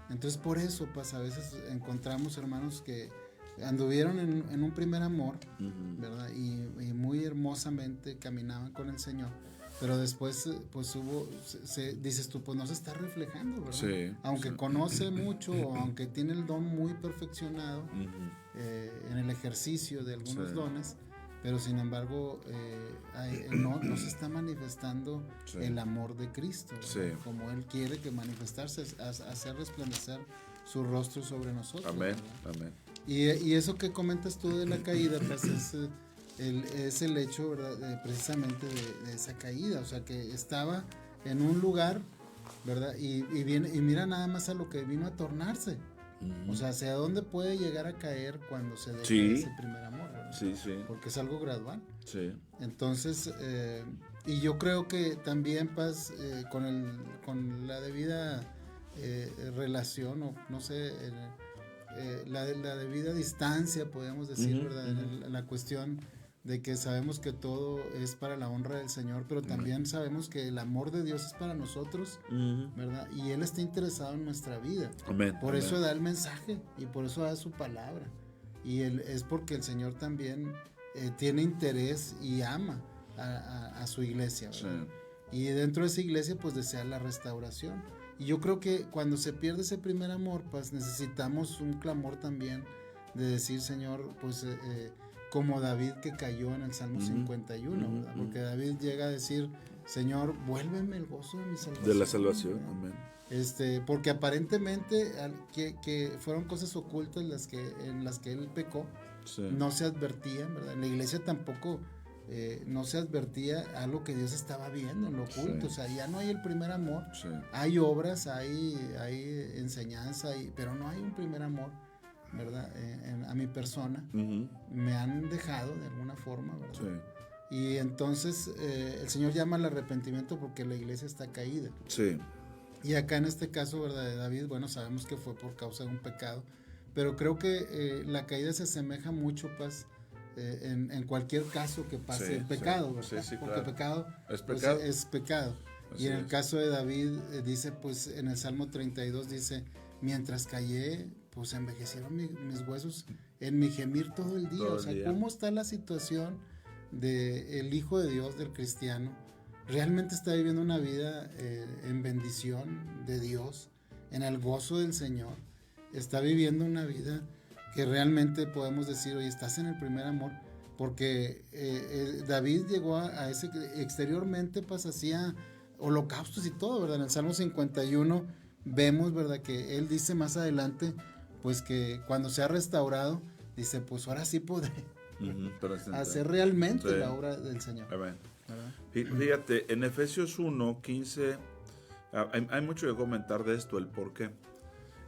Entonces por eso pues a veces encontramos hermanos que anduvieron en un primer amor, ¿verdad? Y muy hermosamente caminaban con el Señor, pero después pues dices tú, pues no se está reflejando, ¿verdad? Sí, aunque conoce mucho, o aunque tiene el don muy perfeccionado en el ejercicio de algunos dones, pero sin embargo no se está manifestando el amor de Cristo, como Él quiere que manifestarse, hacer resplandecer su rostro sobre nosotros. Amén, amén. Y eso que comentas tú de la caída, pues es el hecho, ¿verdad? Precisamente de esa caída, o sea, que estaba en un lugar, ¿verdad? Y mira nada más a lo que vino a tornarse. O sea, ¿hacia dónde puede llegar a caer cuando se deja ese primer amor? ¿verdad? Sí. Porque es algo gradual. Sí. Entonces, y yo creo que también, Paz, con la debida relación, o no sé, la debida distancia, podemos decir, ¿verdad? En la cuestión de que sabemos que todo es para la honra del Señor, pero también sabemos que el amor de Dios es para nosotros, ¿verdad? Y Él está interesado en nuestra vida. Por eso da el mensaje y por eso da su palabra. Y es porque el Señor también tiene interés y ama a su iglesia, ¿verdad? Y dentro de esa iglesia pues desea la restauración. Y yo creo que cuando se pierde ese primer amor, pues necesitamos un clamor también de decir, Señor, pues como David que cayó en el Salmo 51, ¿verdad? Porque David llega a decir, Señor, vuélveme el gozo de mi salvación. De la salvación, amén. Porque aparentemente que fueron cosas ocultas en las que él pecó, no se advertían, ¿verdad? En la iglesia tampoco no se advertía algo que Dios estaba viendo en lo oculto, o sea, ya no hay el primer amor, hay obras, hay enseñanza, pero no hay un primer amor, ¿verdad? A mi persona, me han dejado de alguna forma, ¿verdad? Y entonces el Señor llama al arrepentimiento porque la iglesia está caída. Y acá en este caso, ¿verdad? De David, bueno, sabemos que fue por causa de un pecado, pero creo que la caída se asemeja mucho, pues, en cualquier caso que pase el pecado, ¿verdad? Porque pecado es pecado. Pues, es pecado. Así y en el caso de David dice, pues en el Salmo 32 dice, mientras callé, pues envejecieron mis huesos en mi gemir todo el día. O sea, ¿cómo está la situación del Hijo de Dios, del cristiano? ¿Realmente está viviendo una vida en bendición de Dios, en el gozo del Señor? ¿Está viviendo una vida que realmente podemos decir, oye, estás en el primer amor? Porque David llegó a ese, exteriormente pues hacía holocaustos y todo, ¿verdad? En el Salmo 51 vemos, ¿verdad? Que él dice más adelante, pues que cuando se ha restaurado, dice, pues ahora sí podré hacer realmente la obra del Señor. Amén. Fíjate, en Efesios 1:15 hay mucho que comentar de esto, el por qué.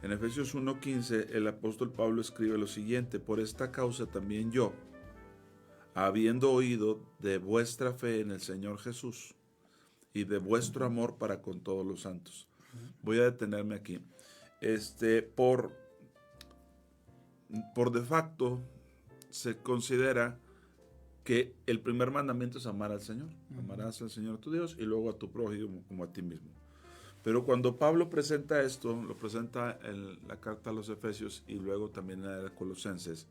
En Efesios 1:15 el apóstol Pablo escribe lo siguiente: por esta causa también yo, habiendo oído de vuestra fe en el Señor Jesús y de vuestro amor para con todos los santos. Voy a detenerme aquí. Por de facto se considera que el primer mandamiento es amar al Señor. Amarás al Señor tu Dios y luego a tu prójimo como a ti mismo. Pero cuando Pablo presenta esto, lo presenta en la carta a los Efesios y luego también en la de Colosenses,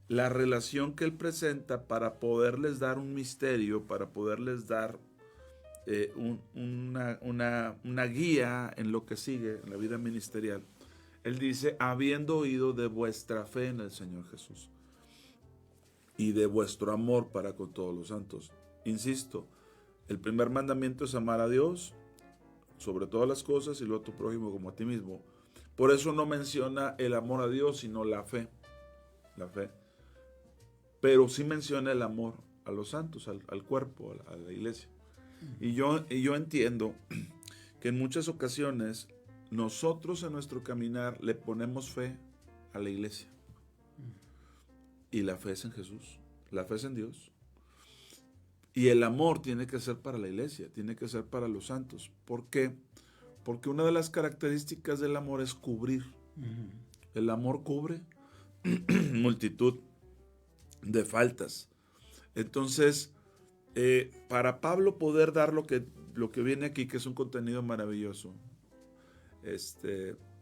la relación que él presenta para poderles dar un misterio, para poderles dar una guía en lo que sigue, en la vida ministerial, él dice, habiendo oído de vuestra fe en el Señor Jesús y de vuestro amor para con todos los santos. Insisto, el primer mandamiento es amar a Dios sobre todas las cosas y luego a tu prójimo como a ti mismo. Por eso no menciona el amor a Dios, sino la fe. La fe. Pero sí menciona el amor a los santos, al cuerpo, a la iglesia. Y yo entiendo que en muchas ocasiones nosotros en nuestro caminar le ponemos fe a la iglesia. Y la fe es en Jesús, la fe es en Dios. Y el amor tiene que ser para la iglesia, tiene que ser para los santos. ¿Por qué? Porque una de las características del amor es cubrir. El amor cubre multitud de faltas. Entonces, para Pablo poder dar lo que viene aquí, que es un contenido maravilloso,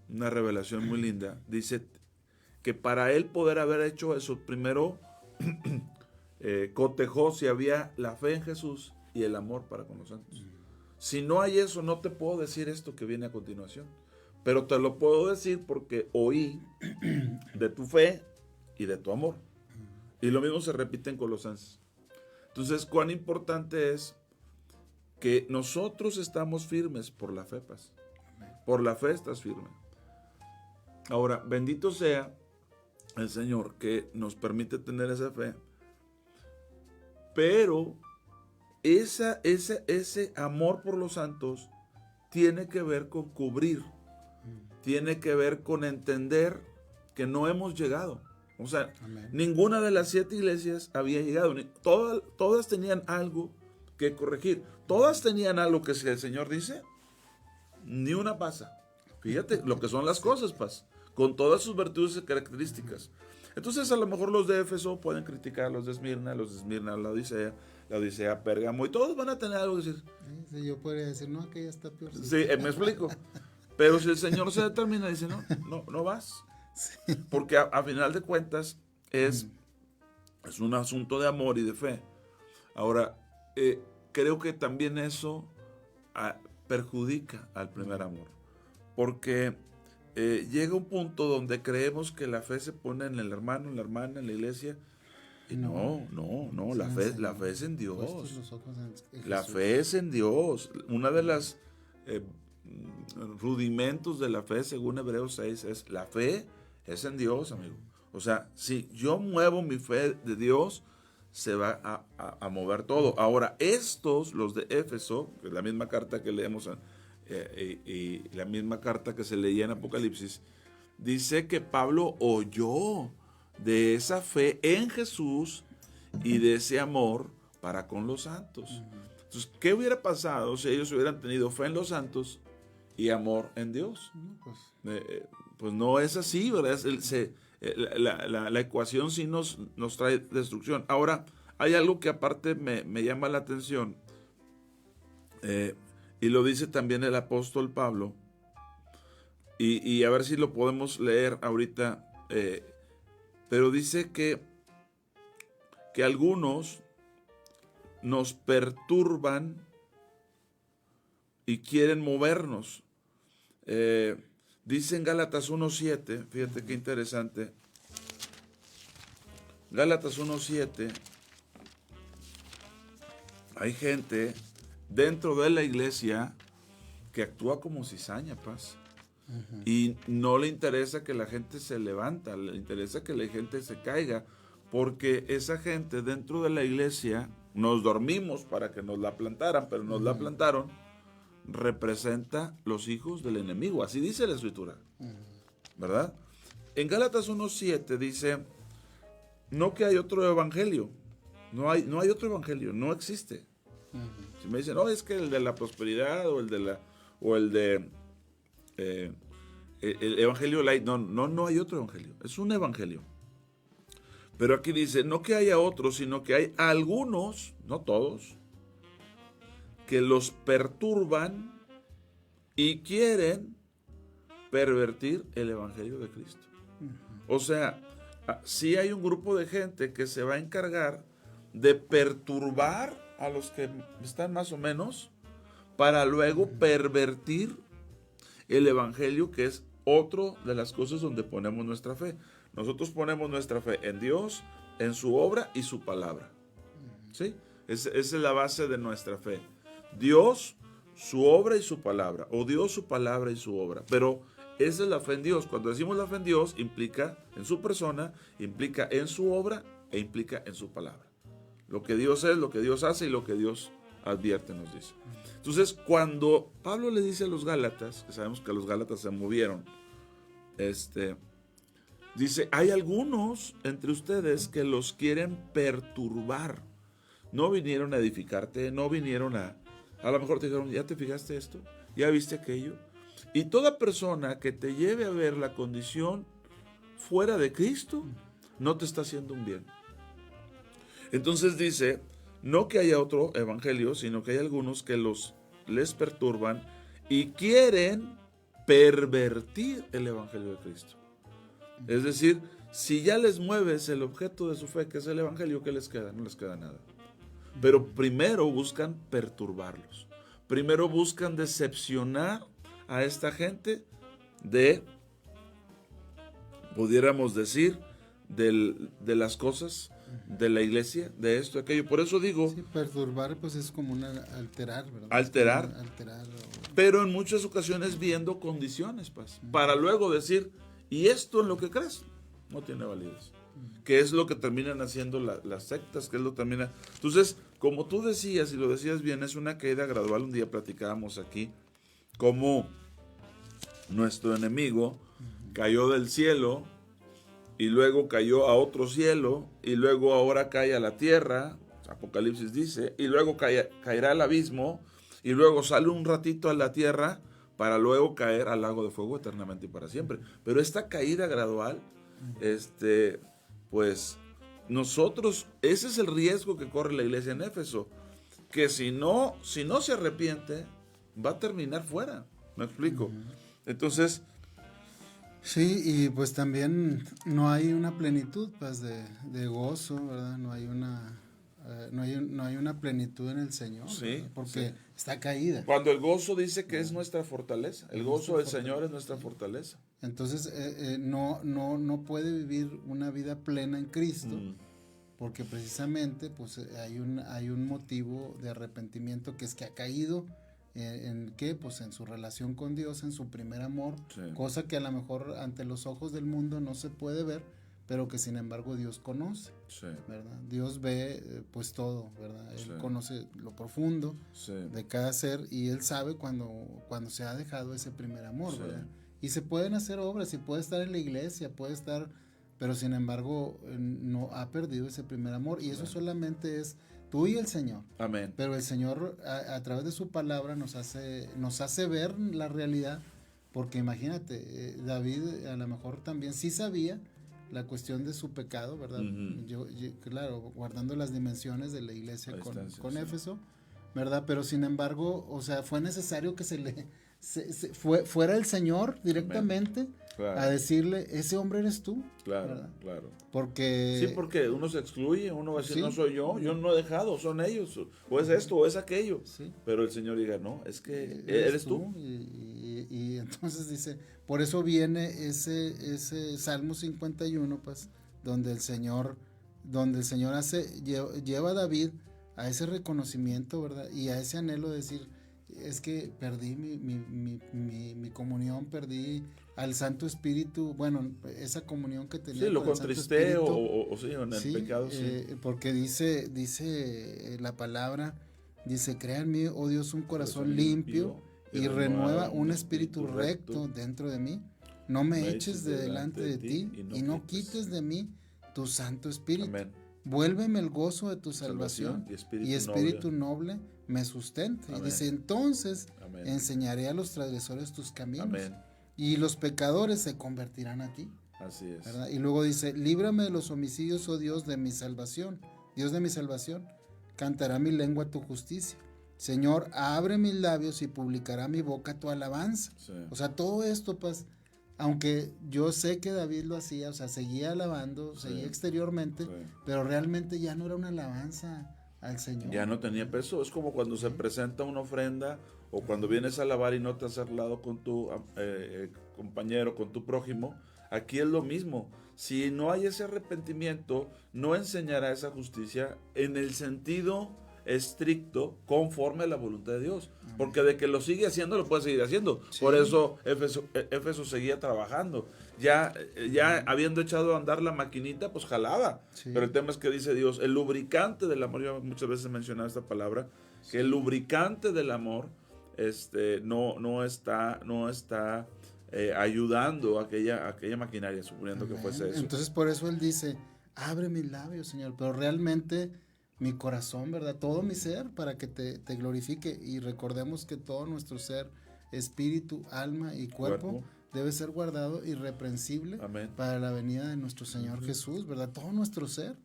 una revelación muy linda, dice que para él poder haber hecho eso, primero cotejó si había la fe en Jesús y el amor para con los santos. Si no hay eso, no te puedo decir esto que viene a continuación, pero te lo puedo decir porque oí de tu fe y de tu amor. Y lo mismo se repite en Colosenses. Entonces, cuán importante es que nosotros estamos firmes por la fe, paz. Por la fe estás firme. Ahora, bendito sea el Señor que nos permite tener esa fe, pero ese amor por los santos tiene que ver con cubrir, tiene que ver con entender que no hemos llegado. O sea, ninguna de las 7 iglesias había llegado. Todas tenían algo que corregir. Todas tenían algo que, si el Señor dice, ni una pasa. Fíjate lo que son las cosas, paz, con todas sus virtudes y características. Entonces, a lo mejor los de Éfeso pueden criticar a los de Esmirna, la Odisea, Pérgamo, y todos van a tener algo que decir. Sí, yo podría decir, no, que ya está peor. Sí, me explico. Pero si el Señor se determina, dice, no vas. Sí. Porque a final de cuentas es un asunto de amor y de fe. Ahora, creo que también eso perjudica al primer amor, porque llega un punto donde creemos que la fe se pone en el hermano, en la hermana, en la iglesia, y no, la fe es en Dios. La fe es en Dios. Una de las rudimentos de la fe, según Hebreos 6, es la fe es en Dios, amigo. O sea, si yo muevo mi fe de Dios, se va a mover todo. Ahora, los de Éfeso, que es la misma carta que leemos y la misma carta que se leía en Apocalipsis, dice que Pablo oyó de esa fe en Jesús y de ese amor para con los santos. Entonces, ¿qué hubiera pasado si ellos hubieran tenido fe en los santos y amor en Dios? Pues no es así, ¿verdad? La ecuación sí nos trae destrucción. Ahora, hay algo que aparte me llama la atención, y lo dice también el apóstol Pablo, y a ver si lo podemos leer ahorita, pero dice que algunos nos perturban y quieren movernos. Dice en Gálatas 1:7, fíjate qué interesante. Gálatas 1:7, hay gente dentro de la iglesia que actúa como cizaña, paz. Y no le interesa que la gente se levanta, le interesa que la gente se caiga, porque esa gente dentro de la iglesia, nos dormimos para que nos la plantaran, pero nos la plantaron, representa los hijos del enemigo, así dice la escritura, ¿verdad? En Gálatas 1:7 dice, no que hay otro evangelio, no hay otro evangelio, no existe. Si me dicen, es que el de la prosperidad o el de el evangelio light, no hay otro evangelio, es un evangelio. Pero aquí dice, no que haya otros, sino que hay algunos, no todos, que los perturban y quieren pervertir el evangelio de Cristo. O sea, sí hay un grupo de gente que se va a encargar de perturbar a los que están más o menos, para luego pervertir el evangelio, que es otro de las cosas donde ponemos nuestra fe. Nosotros ponemos nuestra fe en Dios, en su obra y su palabra. ¿Sí? Esa es la base de nuestra fe. Dios, su obra y su palabra, o Dios, su palabra y su obra. Pero esa es la fe en Dios. Cuando decimos la fe en Dios, implica en su persona, implica en su obra e implica en su palabra. Lo que Dios es, lo que Dios hace y lo que Dios advierte, nos dice. Entonces, cuando Pablo le dice a los Gálatas, que sabemos que los Gálatas se movieron, dice, hay algunos entre ustedes que los quieren perturbar. No vinieron a edificarte, no vinieron a lo mejor te dijeron, ¿ya te fijaste esto? ¿Ya viste aquello? Y toda persona que te lleve a ver la condición fuera de Cristo no te está haciendo un bien. Entonces dice, no que haya otro evangelio, sino que hay algunos que les perturban y quieren pervertir el evangelio de Cristo. Es decir, si ya les mueves el objeto de su fe, que es el evangelio, ¿qué les queda? No les queda nada. Pero primero buscan perturbarlos. Primero buscan decepcionar a esta gente de, pudiéramos decir, de las cosas de la iglesia, de esto, aquello. Por eso digo... Sí, perturbar pues es como alterar, ¿verdad? Alterar. O... Pero en muchas ocasiones viendo condiciones, pues, para luego decir, ¿y esto en lo que crees? No tiene validez. Que es lo que terminan haciendo las sectas, que es lo que termina... Entonces, como tú decías, y lo decías bien, es una caída gradual. Un día platicábamos aquí cómo nuestro enemigo cayó del cielo y luego cayó a otro cielo y luego ahora cae a la tierra, Apocalipsis dice, y luego caerá al abismo y luego sale un ratito a la tierra para luego caer al lago de fuego eternamente y para siempre. Pero esta caída gradual, pues nosotros, ese es el riesgo que corre la iglesia en Éfeso, que si no se arrepiente, va a terminar fuera. ¿Me explico? Entonces... Sí, y pues también no hay una plenitud pues de gozo, ¿verdad? No hay una plenitud en el Señor, sí, porque está caída. Cuando el gozo dice que es nuestra fortaleza, el gozo del Señor es nuestra fortaleza. Entonces no puede vivir una vida plena en Cristo, porque precisamente pues hay un motivo de arrepentimiento, que es que ha caído. ¿En qué? Pues en su relación con Dios, en su primer amor, sí. Cosa que a lo mejor ante los ojos del mundo no se puede ver, pero que sin embargo Dios conoce, sí. ¿Verdad? Dios ve pues todo, ¿verdad? Él sí. Conoce lo profundo, sí. De cada ser, y Él sabe cuando se ha dejado ese primer amor, sí. ¿Verdad? Y se pueden hacer obras, y puede estar en la iglesia, puede estar, pero sin embargo no ha perdido ese primer amor, y eso solamente es tú y el Señor. Amén. Pero el Señor a través de su palabra nos hace ver la realidad, porque imagínate, David a lo mejor también sí sabía la cuestión de su pecado, ¿verdad? Yo, claro, guardando las dimensiones de la iglesia con Éfeso, ¿verdad? Pero sin embargo, o sea, fue necesario que fuera el Señor directamente, claro, a decirle, ese hombre eres tú. Claro, ¿verdad? Claro. Porque... Sí, porque uno se excluye, uno va a decir, sí, no soy yo no he dejado, son ellos, o es esto, o es aquello. Sí. Pero el Señor diga, no, es que eres tú. Y entonces dice, por eso viene ese Salmo 51, pues, donde el Señor lleva a David a ese reconocimiento, ¿verdad? Y a ese anhelo de decir, es que perdí mi comunión, perdí al Santo Espíritu, bueno, esa comunión que tenía. Sí, lo contristé o en el pecado, sí. Porque dice la palabra, dice, crea en mí, oh Dios, un corazón limpio y renueva un espíritu recto dentro de mí. No me eches de delante de ti y no quites de mí tu Santo Espíritu. Amén. Vuélveme el gozo de tu salvación y espíritu noble me sustente. Amén. Y dice, entonces Amén. Enseñaré a los transgresores tus caminos. Amén. Y los pecadores se convertirán a ti. Así es. ¿Verdad? Y luego dice, líbrame de los homicidios, oh Dios de mi salvación. Dios de mi salvación, cantará mi lengua tu justicia. Señor, abre mis labios y publicará mi boca tu alabanza. Sí. O sea, todo esto, pues, aunque yo sé que David lo hacía, o sea, seguía alabando, sí, seguía exteriormente, sí, pero realmente ya no era una alabanza al Señor. Ya no tenía peso. Es como cuando se presenta una ofrenda, o cuando vienes a alabar y no te has hablado con tu compañero, con tu prójimo. Aquí es lo mismo. Si no hay ese arrepentimiento, no enseñará esa justicia en el sentido estricto, conforme a la voluntad de Dios. Amén. Porque de que lo sigue haciendo, lo puede seguir haciendo. Sí. Por eso Éfeso seguía trabajando. Ya habiendo echado a andar la maquinita, pues jalaba. Sí. Pero el tema es que dice Dios, el lubricante del amor, yo muchas veces he mencionado esta palabra, sí, que el lubricante del amor no está ayudando a aquella maquinaria, suponiendo que fuese eso. Entonces por eso él dice, abre mis labios, Señor, pero realmente mi corazón, ¿verdad? Todo mi ser para que te glorifique. Y recordemos que todo nuestro ser, espíritu, alma y cuerpo debe ser guardado irreprensible para la venida de nuestro Señor Jesús, ¿verdad? Todo nuestro ser,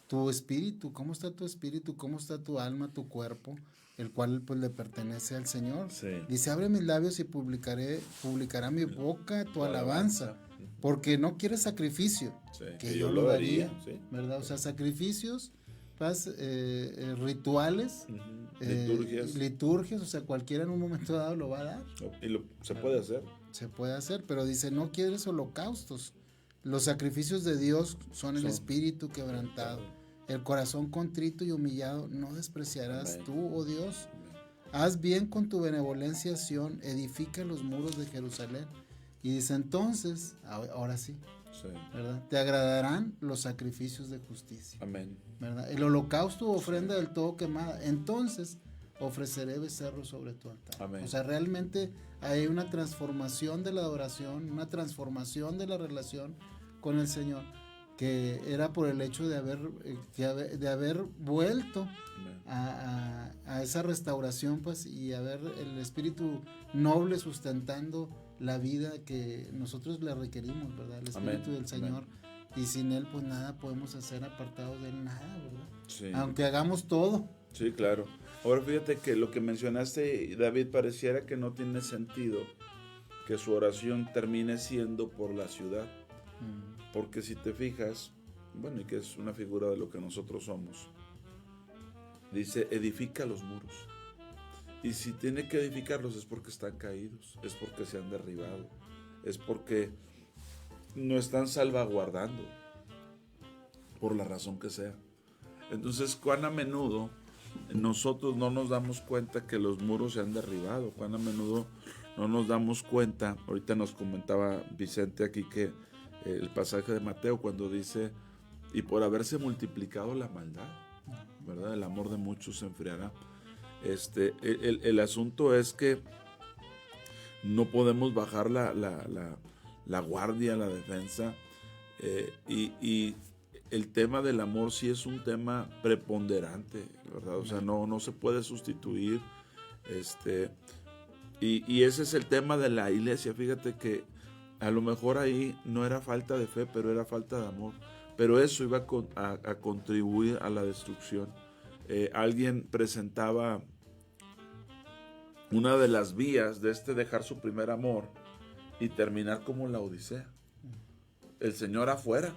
tu espíritu, ¿cómo está tu espíritu? ¿Cómo está tu alma, tu cuerpo? El cual pues le pertenece al Señor. Dice, abre mis labios y publicará mi boca tu alabanza, porque no quieres sacrificio, que yo lo daría, ¿verdad? O sea, sacrificios, rituales, liturgias, o sea, cualquiera en un momento dado lo va a dar. Se puede hacer. Se puede hacer, pero dice, no quieres holocaustos. Los sacrificios de Dios son el espíritu quebrantado. El corazón contrito y humillado no despreciarás tú, oh Dios. Haz bien con tu benevolencia, Sión, edifica los muros de Jerusalén. Y dice, entonces, ahora sí, ¿verdad? Te agradarán los sacrificios de justicia. Amén. ¿Verdad? El holocausto u ofrenda del todo quemada. Entonces ofreceré becerros sobre tu altar. Amén. O sea, realmente hay una transformación de la adoración, una transformación de la relación con el Señor, que era por el hecho de haber vuelto a esa restauración, pues, y haber el espíritu noble sustentando la vida que nosotros le requerimos, ¿verdad? El espíritu del Señor. Y sin él, pues nada podemos hacer, apartados de él, nada, ¿verdad? Sí. Aunque hagamos todo. Sí, claro. Ahora fíjate que lo que mencionaste, David, pareciera que no tiene sentido que su oración termine siendo por la ciudad. Porque si te fijas, bueno, y que es una figura de lo que nosotros somos, dice, edifica los muros. Y si tiene que edificarlos es porque están caídos, es porque se han derribado, es porque no están salvaguardando, por la razón que sea. Entonces, cuán a menudo nosotros no nos damos cuenta que los muros se han derribado, cuán a menudo no nos damos cuenta. Ahorita nos comentaba Vicente aquí que el pasaje de Mateo cuando dice, y por haberse multiplicado la maldad, ¿verdad? El amor de muchos se enfriará. El asunto es que no podemos bajar la guardia, la defensa, y el tema del amor sí es un tema preponderante, ¿verdad? O sea, no se puede sustituir, y ese es el tema de la iglesia. Fíjate que a lo mejor ahí no era falta de fe, pero era falta de amor, pero eso iba a contribuir a la destrucción. Alguien presentaba una de las vías de dejar su primer amor y terminar como la Odisea. El Señor afuera,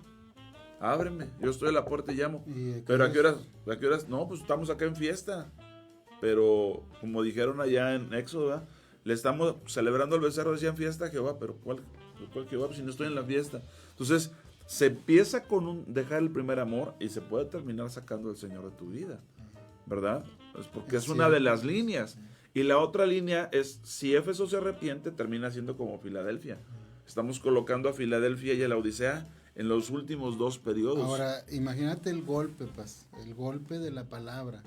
ábreme, yo estoy a la puerta y llamo. Pero ¿a qué horas? No, pues estamos acá en fiesta. Pero como dijeron allá en Éxodo, ¿verdad? Le estamos celebrando el becerro, decían fiesta a Jehová, pero ¿cuál Jehová? Pues si no estoy en la fiesta. Entonces se empieza con dejar el primer amor y se puede terminar sacando al Señor de tu vida, ¿verdad? Pues porque es una de las líneas. Y la otra línea es, si Éfeso se arrepiente, termina siendo como Filadelfia. Estamos colocando a Filadelfia y a la Odisea en los últimos dos periodos. Ahora, imagínate el golpe, el golpe de la palabra,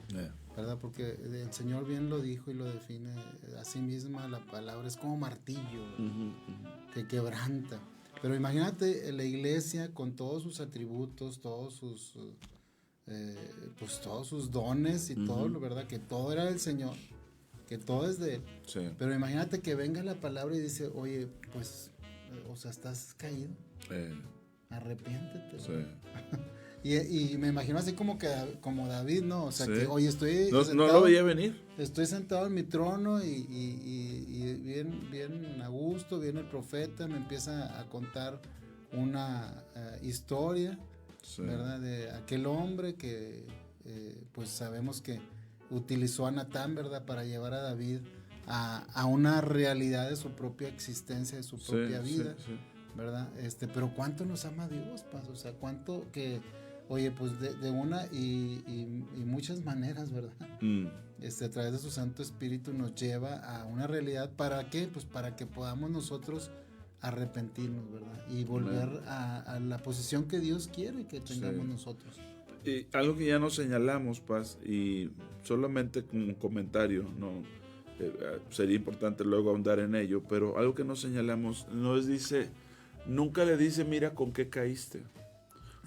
¿verdad? Porque el Señor bien lo dijo y lo define a sí misma. La palabra es como martillo, que quebranta. Pero imagínate la iglesia con todos sus atributos, todos sus dones y todo, ¿verdad? Que todo era del Señor, que todo es de él. Sí. Pero imagínate que venga la palabra y dice, oye, pues, o sea, estás caído. Arrepiéntete. Sí. Y me imagino así como David, ¿no? O sea, que, oye, estoy sentado, no lo veía venir. Estoy sentado en mi trono y bien a gusto, viene el profeta, me empieza a contar una historia, ¿verdad? De aquel hombre que, pues sabemos que utilizó a Natán, ¿verdad? Para llevar a David a una realidad de su propia existencia, de su propia vida, ¿verdad? Pero cuánto nos ama Dios, o sea, cuánto que, oye, pues de una y muchas maneras, ¿verdad? A través de su Santo Espíritu nos lleva a una realidad. ¿Para qué? Pues para que podamos nosotros arrepentirnos, ¿verdad? Y volver a la posición que Dios quiere que tengamos nosotros. Y algo que ya nos señalamos, Paz, y solamente como comentario, no sería importante luego ahondar en ello, pero algo que nos señalamos, nunca le dice, mira con qué caíste,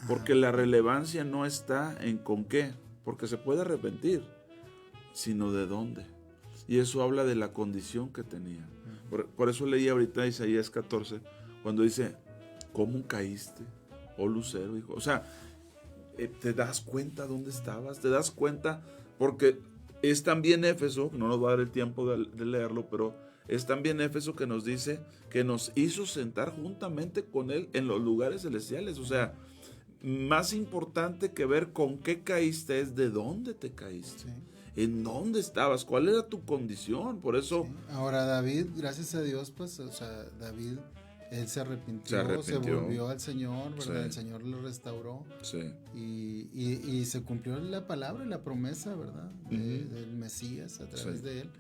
porque la relevancia no está en con qué, porque se puede arrepentir, sino de dónde. Y eso habla de la condición que tenía. Por eso leí ahorita Isaías 14, cuando dice, ¿cómo caíste, oh lucero, hijo? O sea, ¿te das cuenta dónde estabas? ¿Te das cuenta? Porque es también Éfeso, no nos va a dar el tiempo de leerlo, pero es también Éfeso que nos dice que nos hizo sentar juntamente con Él en los lugares celestiales. O sea, más importante que ver con qué caíste es de dónde te caíste. Sí. ¿En dónde estabas? ¿Cuál era tu condición? Por eso... Sí. Ahora David, gracias a Dios, pues, o sea, David, él se arrepintió, se volvió al Señor, ¿verdad? Sí. El Señor lo restauró. Sí. Y se cumplió la palabra y la promesa, ¿verdad? Del Mesías a través de él.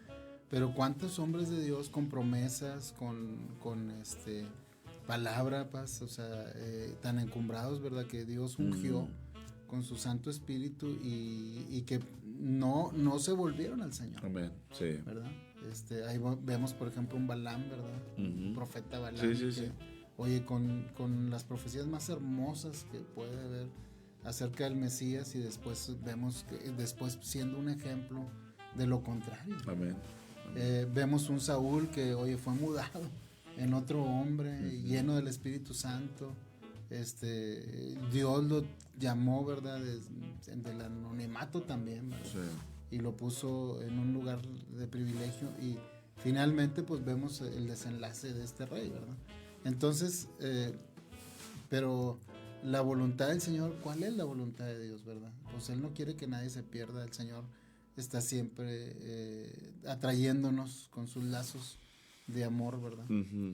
Pero ¿cuántos hombres de Dios con promesas, con palabra, pues, o sea, tan encumbrados, ¿verdad? Que Dios ungió con su Santo Espíritu y que no se volvieron al Señor. Amén. Sí. ¿Verdad? Ahí vemos, por ejemplo, un Balaam, ¿verdad? Un profeta Balaam. Sí. Oye, con las profecías más hermosas que puede haber acerca del Mesías, y después vemos que después siendo un ejemplo de lo contrario. Amén. Vemos un Saúl que, oye, fue mudado en otro hombre, lleno del Espíritu Santo. Dios lo llamó, ¿verdad? Del anonimato también, ¿verdad? Sí. Y lo puso en un lugar de privilegio, y finalmente pues vemos el desenlace de este rey, ¿verdad? Entonces, pero la voluntad del Señor, ¿cuál es la voluntad de Dios, verdad? Pues Él no quiere que nadie se pierda. El Señor está siempre atrayéndonos con sus lazos de amor, ¿verdad?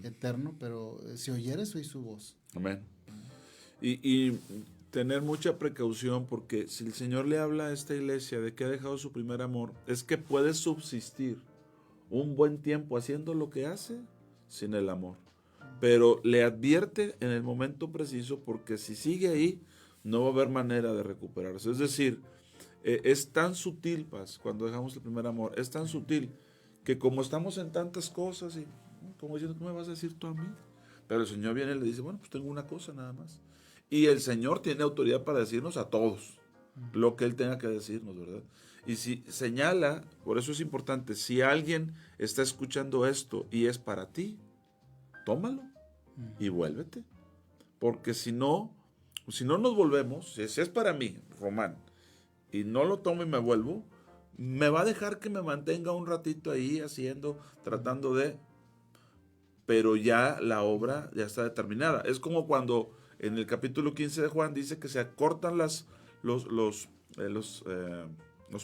Eterno, pero si oyeres, oí su voz. Amén. Y tener mucha precaución, porque si el Señor le habla a esta iglesia de que ha dejado su primer amor, es que puede subsistir un buen tiempo haciendo lo que hace sin el amor. Pero le advierte en el momento preciso, porque si sigue ahí, no va a haber manera de recuperarse. Es decir, es tan sutil, Paz, cuando dejamos el primer amor, es tan sutil que como estamos en tantas cosas y como diciendo, ¿qué me vas a decir tú a mí? Pero el Señor viene y le dice, bueno, pues tengo una cosa nada más. Y el Señor tiene autoridad para decirnos a todos lo que Él tenga que decirnos, ¿verdad? Y si señala, por eso es importante, si alguien está escuchando esto y es para ti, tómalo y vuélvete. Porque si no nos volvemos, si es para mí, Román, y no lo tomo y me vuelvo, me va a dejar que me mantenga un ratito ahí tratando de... Pero ya la obra ya está determinada. Es como cuando en el capítulo 15 de Juan dice que se acortan los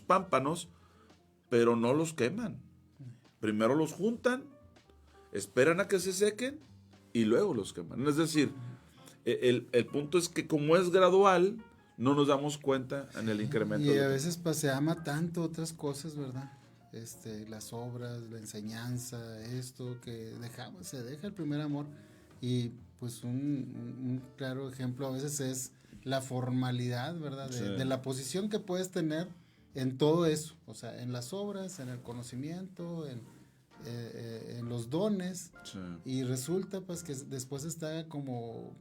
pámpanos, pero no los queman. Primero los juntan, esperan a que se sequen y luego los queman. Es decir, el punto es que como es gradual, no nos damos cuenta en el incremento. Y a veces pues, se ama tanto otras cosas, ¿verdad? Las obras, la enseñanza, esto que se deja el primer amor. Y pues un claro ejemplo a veces es la formalidad, ¿verdad? De la posición que puedes tener en todo eso, o sea, en las obras, en el conocimiento, en los dones. Sí. Y resulta pues que después está como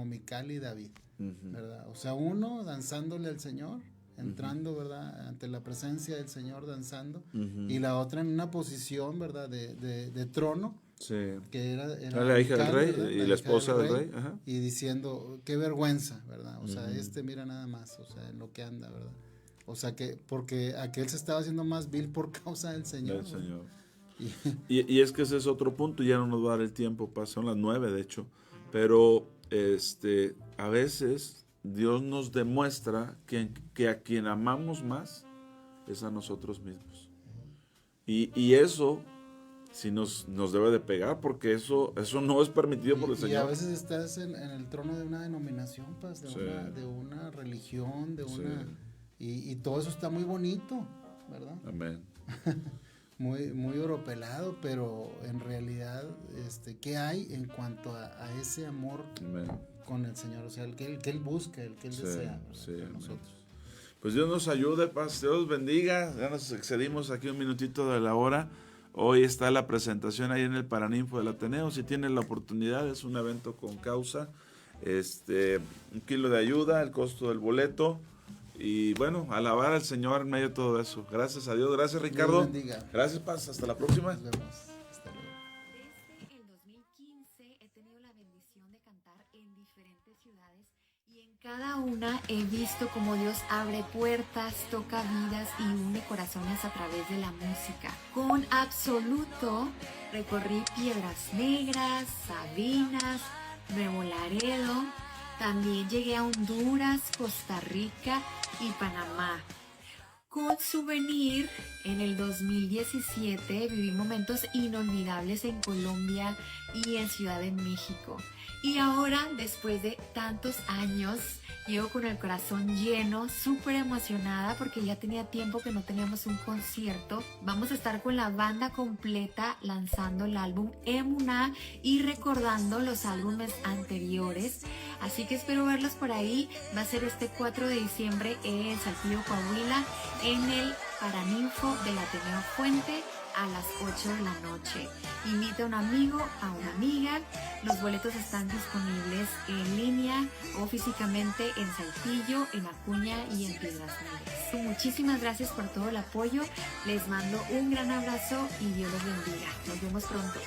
Mical y David, ¿verdad? O sea, uno danzándole al Señor, entrando, ¿verdad? Ante la presencia del Señor danzando, y la otra en una posición, ¿verdad? De trono. Sí. Que era la hija del rey, ¿verdad? Y la esposa del rey. Ajá. Y diciendo, qué vergüenza, ¿verdad? O sea, mira nada más, o sea, en lo que anda, ¿verdad? O sea, porque aquel se estaba haciendo más vil por causa del Señor. Del Señor. Y es que ese es otro punto, ya no nos va a dar el tiempo, son las 9 de hecho, pero a veces Dios nos demuestra que a quien amamos más es a nosotros mismos. Y eso sí nos debe de pegar, porque eso no es permitido por el Señor. Y a veces estás en el trono de una denominación, pues, de una religión, y todo eso está muy bonito, ¿verdad? Amén. muy, muy oropelado, pero en realidad, ¿qué hay en cuanto a ese amor con el Señor? O sea, el que Él busca, el que Él desea, ¿verdad? Nosotros. Pues Dios nos ayude, Paz, Dios bendiga. Ya nos excedimos aquí un minutito de la hora. Hoy está la presentación ahí en el Paraninfo del Ateneo. Si tienen la oportunidad, es un evento con causa. 1 kilo de ayuda, el costo del boleto. Y bueno, alabar al Señor en medio de todo eso. Gracias a Dios. Gracias, Ricardo. Dios bendiga. Gracias, Paz. Hasta la próxima. Nos vemos. una he visto cómo Dios abre puertas, toca vidas y une corazones a través de la música. Con Absoluto recorrí Piedras Negras, Sabinas, Nuevo Laredo, también llegué a Honduras, Costa Rica y Panamá. Con Souvenir, en el 2017 viví momentos inolvidables en Colombia y en Ciudad de México. Y ahora, después de tantos años, llego con el corazón lleno, súper emocionada porque ya tenía tiempo que no teníamos un concierto. Vamos a estar con la banda completa lanzando el álbum Emuná y recordando los álbumes anteriores. Así que espero verlos por ahí. Va a ser este 4 de diciembre en Saltillo, Coahuila, en el Paraninfo del Ateneo Fuente a las 8 de la noche. Invita a un amigo, a una amiga. Los boletos están disponibles en línea o físicamente en Saltillo, en Acuña y en Piedras Negras. Muchísimas gracias por todo el apoyo. Les mando un gran abrazo y Dios los bendiga. Nos vemos pronto.